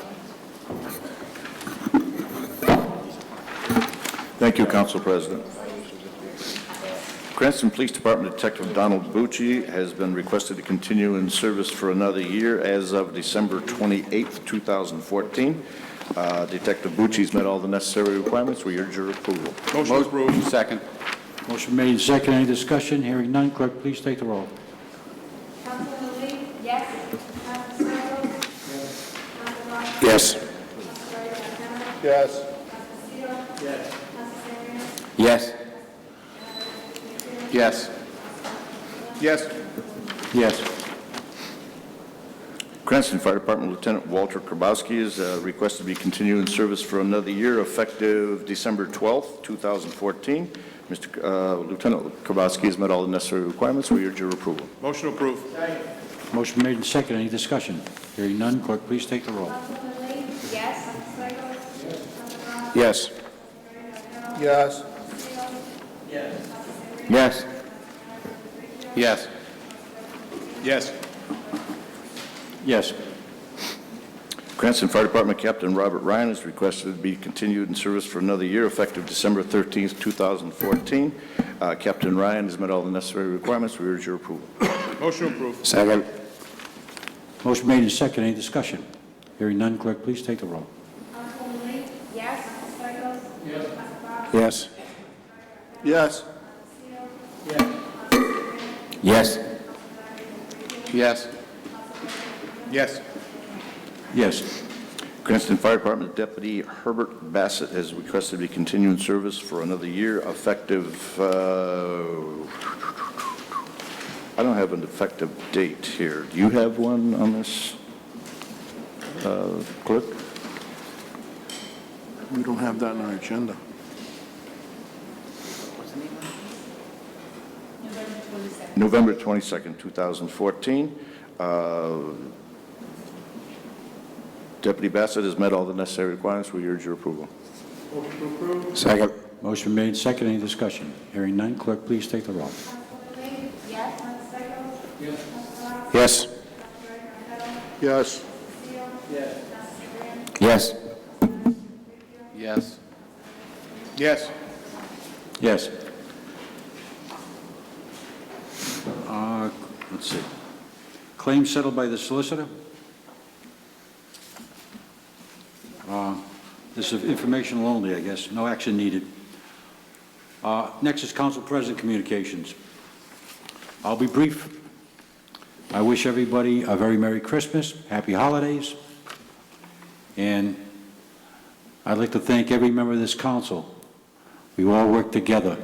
Thank you, Council President. Cranston Police Department Detective Donald Bucci has been requested to continue in service for another year as of December 28th, 2014. Detective Bucci's met all the necessary requirements. We urge your approval. Motion approved. Second. Motion made and second. Any discussion? Hearing none. Clerk, please take the roll. Councilman Lee? Yes. Councilman Stichels? Yes. Yes. Yes. Yes. Yes. Yes. Cranston Fire Department Lieutenant Walter Krabowski is requested to be continued in service for another year effective December 12th, 2014. Lieutenant Krabowski has met all the necessary requirements. We urge your approval. Motion approved. Motion made and second. Any discussion? Hearing none. Clerk, please take the roll. Councilman Lee? Yes. Councilman Stichels? Yes. Yes. Yes. Yes. Yes. Yes. Cranston Fire Department Captain Robert Ryan is requested to be continued in service for another year effective December 13th, 2014. Captain Ryan has met all the necessary requirements. We urge your approval. Motion approved. Second. Motion made and second. Any discussion? Hearing none. Clerk, please take the roll. Councilman Lee? Yes. Councilman Stichels? Yes. Yes. Yes. Yes. Yes. Yes. Cranston Fire Department Deputy Herbert Bassett has requested to be continued in service for another year effective, I don't have an effective date here. Do you have one on this, clerk? We don't have that on our agenda. November 22nd, 2014. Deputy Bassett has met all the necessary requirements. We urge your approval. Second. Motion made, second. Any discussion? Hearing none. Clerk, please take the roll. Councilman Lee? Yes. Councilman Stichels? Yes. Yes. Yes. Yes. Yes. Yes. Let's see. Claim settled by the solicitor. This is informational only, I guess. No action needed. Next is Council President communications. I'll be brief. I wish everybody a very Merry Christmas, Happy Holidays, and I'd like to thank every member of this council. We all worked together,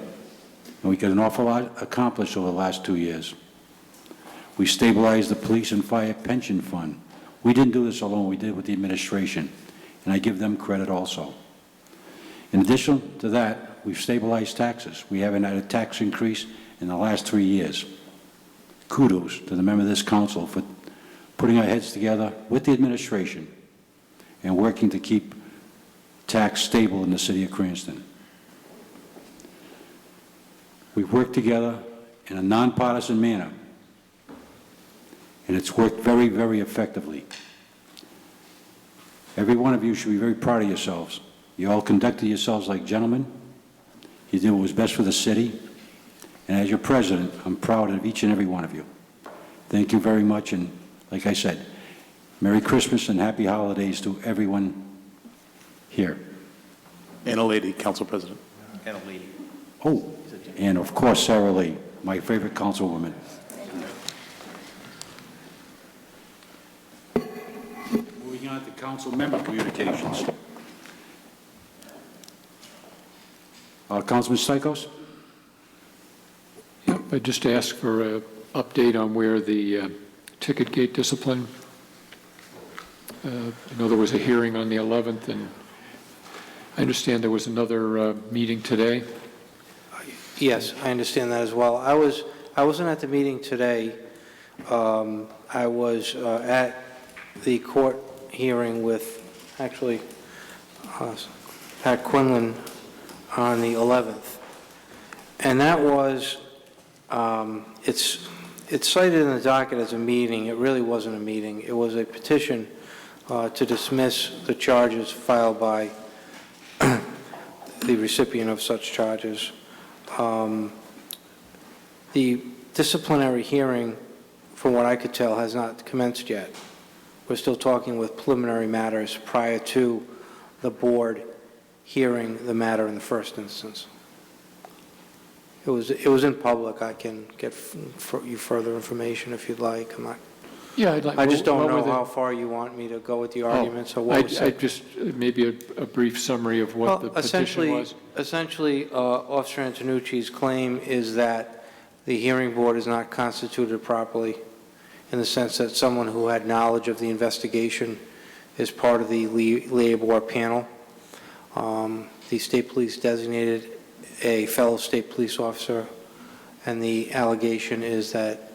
and we got an awful lot accomplished over the last 2 years. We stabilized the police and fire pension fund. We didn't do this alone. We did it with the administration, and I give them credit also. In addition to that, we've stabilized taxes. We haven't had a tax increase in the last 3 years. Kudos to the member of this council for putting our heads together with the administration and working to keep tax stable in the city of Cranston. We've worked together in a nonpartisan manner. And it's worked very, very effectively. Every one of you should be very proud of yourselves. You all conducted yourselves like gentlemen. You did what was best for the city. And as your president, I'm proud of each and every one of you. Thank you very much, and like I said, Merry Christmas and Happy Holidays to everyone here. And a lady, Council President. And a lady. Oh, and of course, Sarah Lee, my favorite councilwoman. Moving on to council member communications. Councilman Stichels? Yep, I just asked for an update on where the ticket gate discipline, I know there was a hearing on the 11th, and I understand there was another meeting today. Yes, I understand that as well. I wasn't at the meeting today. I was at the court hearing with, actually, Pat Quinlan on the 11th. And that was, it's cited in the docket as a meeting. It really wasn't a meeting. It was a petition to dismiss the charges filed by the recipient of such charges. The disciplinary hearing, from what I could tell, has not commenced yet. We're still talking with preliminary matters prior to the board hearing the matter in the first instance. It was in public. I can get you further information if you'd like. Yeah, I'd like. I just don't know how far you want me to go with the arguments or what was I said. just, maybe a brief summary of what the petition was. Essentially, Officer Antonucci's claim is that the hearing board is not constituted properly in the sense that someone who had knowledge of the investigation is part of the labor panel. The state police designated a fellow state police officer, and the allegation is that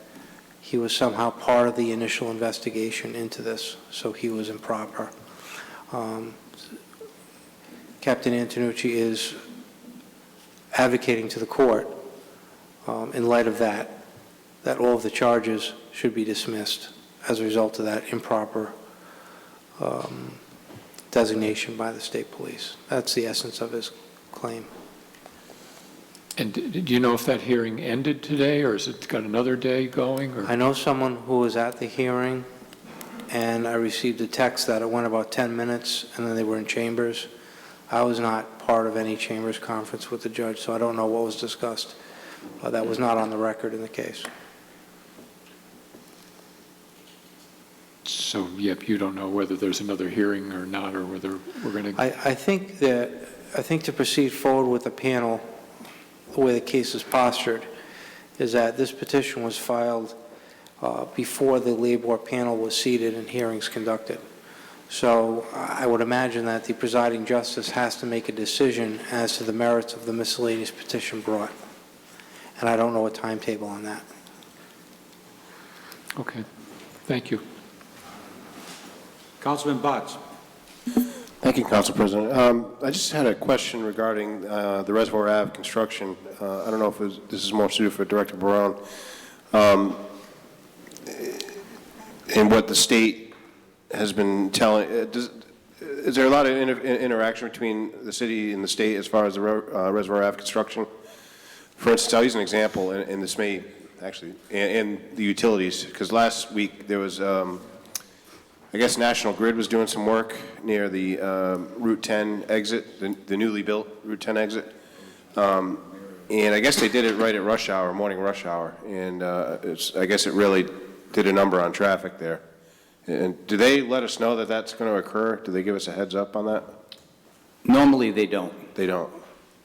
he was somehow part of the initial investigation into this, so he was improper. Captain Antonucci is advocating to the court, in light of that all of the charges should be dismissed as a result of that improper designation by the state police. That's the essence of his claim. And do you know if that hearing ended today, or has it got another day going? Or? I know someone who was at the hearing, and I received a text that it went about 10 minutes, and then they were in chambers. I was not part of any chambers conference with the judge, so I don't know what was discussed. That was not on the record in the case. So, yep, you don't know whether there's another hearing or not, or whether we're going to... I think to proceed forward with the panel, the way the case is postured, is that this petition was filed before the labor panel was seated and hearings conducted. So I would imagine that the presiding justice has to make a decision as to the merits of the miscellaneous petition brought. And I don't know a timetable on that. Okay. Thank you. Councilman Botts. Thank you, Council President. I just had a question regarding the Reservoir Ave construction. I don't know if this is more suited for Director Barone. And what the state has been telling, is there a lot of interaction between the city and the state as far as the Reservoir Ave construction? For instance, I'll use an example, and this may actually, and the utilities, because last week there was, I guess National Grid was doing some work near the Route 10 exit, the newly built Route 10 exit. And I guess they did it right at rush hour, morning rush hour. And I guess it really did a number on traffic there. And do they let us know that that's going to occur? Do they give us a heads up on that? Normally, they don't. They don't?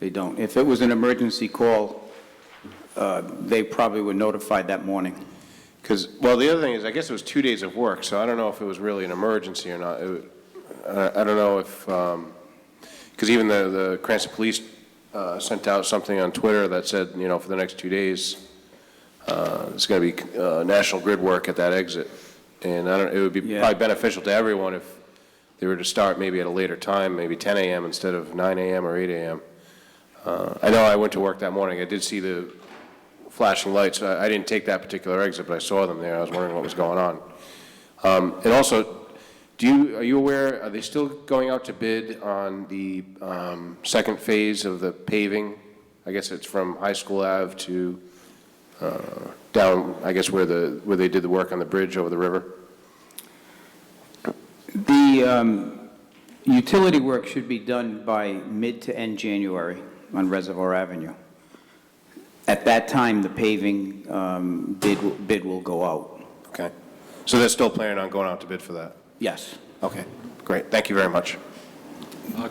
They don't. If it was an emergency call, they probably were notified that morning. Because, well, the other thing is, I guess it was 2 days of work, so I don't know if it was really an emergency or not. I don't know if, because even the Cranston Police sent out something on Twitter that said, you know, for the next 2 days, it's going to be National Grid work at that exit. And it would be probably beneficial to everyone if they were to start maybe at a later time, maybe 10 a.m. instead of 9 a.m. or 8 a.m. I know I went to work that morning. I did see the flashing lights. I didn't take that particular exit, but I saw them there. I was wondering what was going on. And also, are you aware, are they still going out to bid on the second phase of the paving? I guess it's from High School Ave to down, I guess, where they did the work on the bridge over the river? The utility work should be done by mid to end January on Reservoir Avenue. At that time, the paving bid will go out. Okay. So they're still planning on going out to bid for that? Yes. Okay, great. Thank you very much.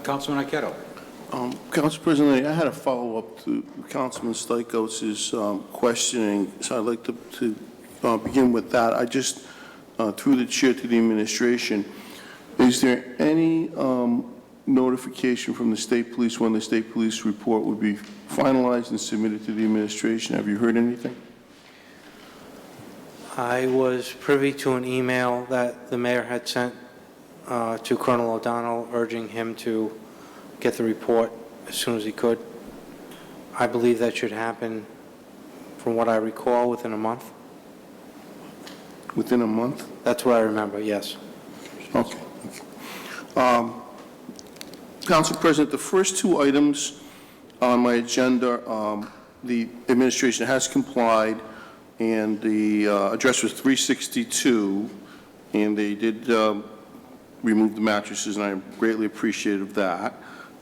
Councilman Arquette. Council President, I had a follow-up to Councilman Stichels' questioning, so I'd like to begin with that. I just, through the chair to the administration, is there any notification from the state police when the state police report would be finalized and submitted to the administration? Have you heard anything? I was privy to an email that the mayor had sent to Colonel O'Donnell urging him to get the report as soon as he could. I believe that should happen, from what I recall, within a month. Within a month? That's what I remember, yes. Okay. Council President, the first two items on my agenda, the administration has complied, and the address was 362, and they did remove the mattresses, and I'm greatly appreciative of that.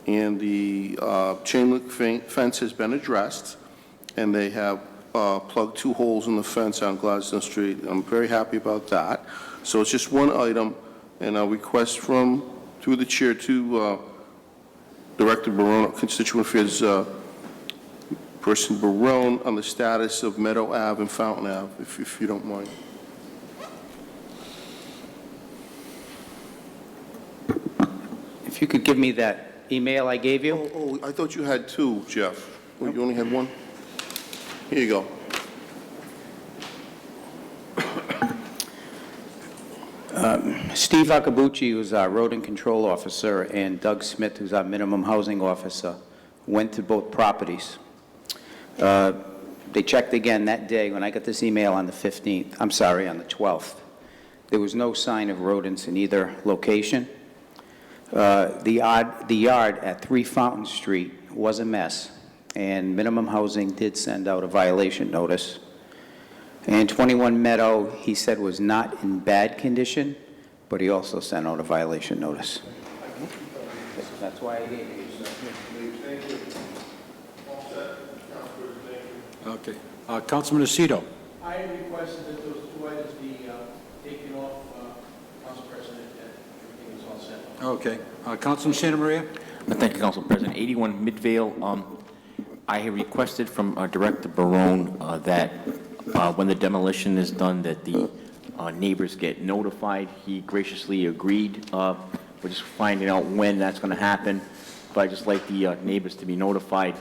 And the chain link fence has been addressed, and they have plugged 2 holes in the fence on Gladstone Street. I'm very happy about that. So it's just one item, and a request through the chair to Director Barone, Constituent Affairs Person Barone, on the status of Meadow Ave and Fountain Ave, if you don't mind. If you could give me that email I gave you. Oh, I thought you had 2, Jeff. Oh, you only had 1? Here you go. Steve Akabuchi, who's our road and control officer, and Doug Smith, who's our minimum housing officer, went to both properties. They checked again that day when I got this email on the 15th, I'm sorry, on the 12th. There was no sign of rodents in either location. The yard at 3 Fountain Street was a mess, and minimum housing did send out a violation notice. And 21 Meadow, he said, was not in bad condition, but he also sent out a violation notice. That's why I gave you, sir. Thank you. All set. Okay. Councilman Aceto. I had requested that those 2 items be taken off, Council President, that everything is all set. Okay. Councilman Santa Maria. Thank you, Council President. 81 Midvale, I have requested from Director Barone that when the demolition is done, that the neighbors get notified. He graciously agreed. We're just finding out when that's going to happen. But I'd just like the neighbors to be notified.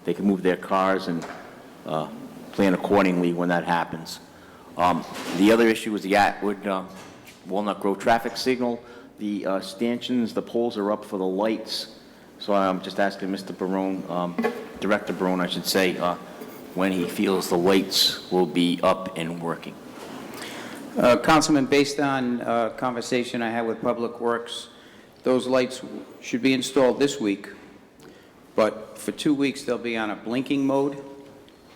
They can move their cars and plan accordingly when that happens. The other issue is the Atwood Walnut Grove traffic signal. The stanchions, the poles are up for the lights. So I'm just asking Mr. Barone, Director Barone, I should say, when he feels the lights will be up and working. Councilman, based on a conversation I had with Public Works, those lights should be installed this week, but for 2 weeks they'll be on a blinking mode,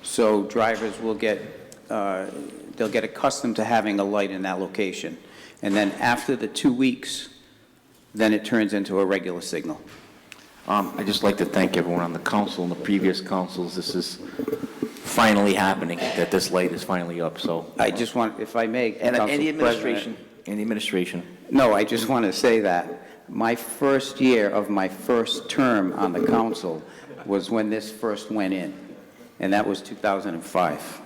so drivers will they'll get accustomed to having a light in that location. And then after the 2 weeks, then it turns into a regular signal. I'd just like to thank everyone on the council and the previous councils. This is finally happening, that this light is finally up, so. I just want, if I may, And Council the administration. President. And the administration. No, I just want to say that my first year of my first term on the council was when this first went in, and that was 2005.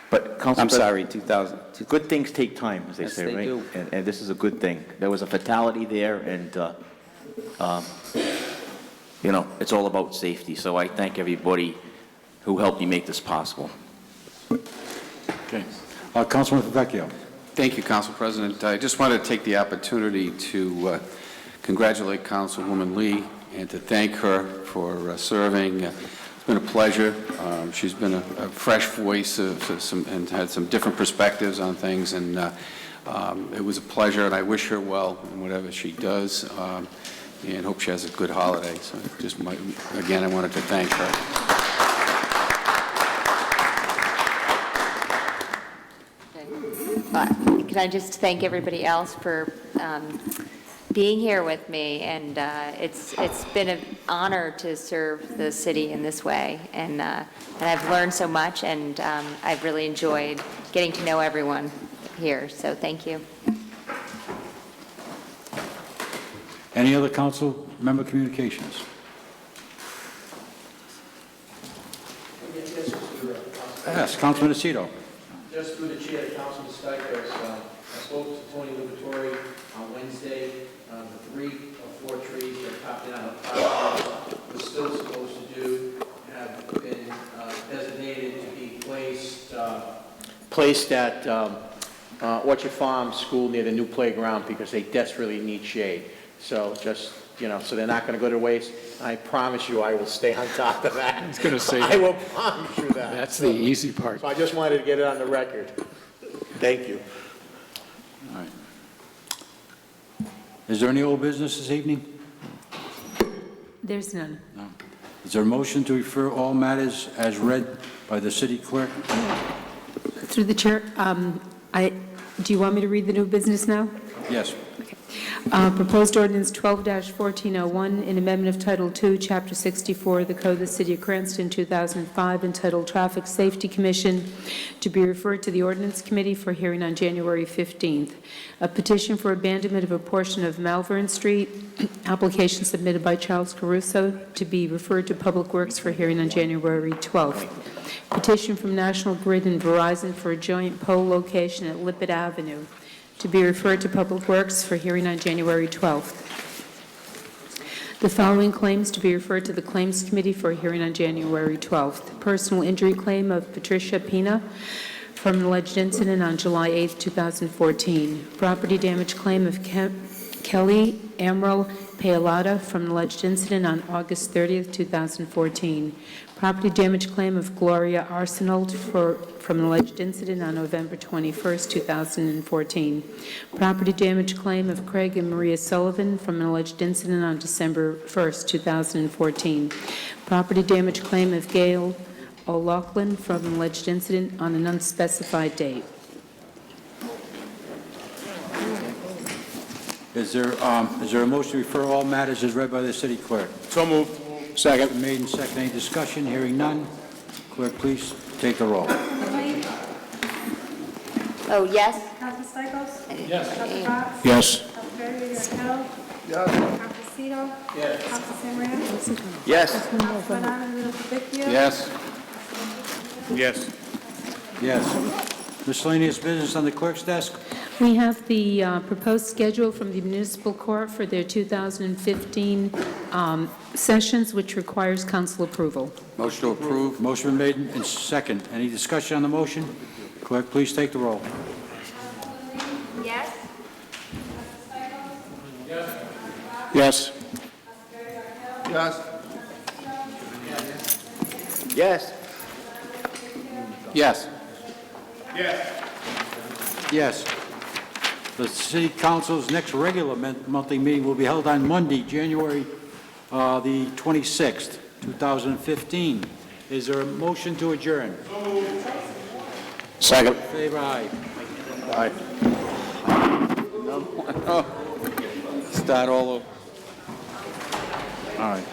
But Council I'm sorry, President, 2000. good things take time, as they Yes, say, they right? do. And this is a good thing. There was a fatality there, and, you know, it's all about safety. So I thank everybody who helped me make this possible. Okay. Councilman Vecchio. Thank you, Council President. I just wanted to take the opportunity to congratulate Councilwoman Lee and to thank her for serving It's been a pleasure. She's been a fresh voice and had some different perspectives on things, and it was a pleasure, and I wish her well in whatever she does, and hope she has a good holiday. So again, I wanted to thank her. Can I just thank everybody else for being here with me, and it's been an honor to serve the city in this way, and I've learned so much, and I've really enjoyed getting to know everyone here, so thank you. Any other council member communications? Yes, Councilman Aceto. Just through the chair, Councilman Stichels, I spoke to Tony Liberatore on Wednesday. The 3 or 4 trees that popped in on the property we're still supposed to do have been designated to be placed at Orchard Farm School near the new playground because they desperately need shade. So just, so they're not going to go to waste. I promise you I will stay on top of that. I was going to say I will promise you that. that's the easy part. So I just wanted to get it on the record. Thank you. All right. Is there any old business this evening? There's none. No. Is there a motion to refer all matters as read by the city clerk? Through the chair, do you want me to read the new business now? Yes. Proposed ordinance 12-1401, an amendment of Title II, Chapter 64 of the Code of the City of Cranston, 2005, entitled Traffic Safety Commission, to be referred to the Ordinance Committee for hearing on January 15th. A petition for abandonment of a portion of Malvern Street, application submitted by Charles Caruso, to be referred to Public Works for hearing on January 12th. Petition from National Grid and Verizon for a joint pole location at Lippert Avenue, to be referred to Public Works for hearing on January 12th. The following claims to be referred to the Claims Committee for a hearing on January 12th. Personal injury claim of Patricia Pina from an alleged incident on July 8th, 2014. Property damage claim of Kelly Amaral Payalata from an alleged incident on August 30th, 2014. Property damage claim of Gloria Arsenault from an alleged incident on November 21st, 2014. Property damage claim of Craig and Maria Sullivan from an alleged incident on December 1st, 2014. Property damage claim of Gail O'Loughlin from an alleged incident on an unspecified date. Is there a motion to refer all matters as read by the city clerk? So moved. Second. Made and seconded. Any discussion? Hearing none. Clerk, please take the roll. Lee? Oh, yes? Councilman Stichels? Yes. Councilman Fox? Yes. Councilman Perry, Hill? Yes. Councilman Aceto? Yes. Councilman Samran? Yes. Councilman Arman Vecchio? Yes. Yes. Yes. Miscellaneous business on the clerk's desk? We have the proposed schedule from the municipal court for their 2015 sessions, which requires council approval. Motion to approve. Motion been made and second. Any discussion on the motion? Clerk, please take the roll. Yes? Yes. Yes. Yes. Yes. Yes. The city council's next regular monthly meeting will be held on Monday, January the 26th, 2015. Is there a motion to adjourn? Second. Favor aye. Aye. Start all over. All right.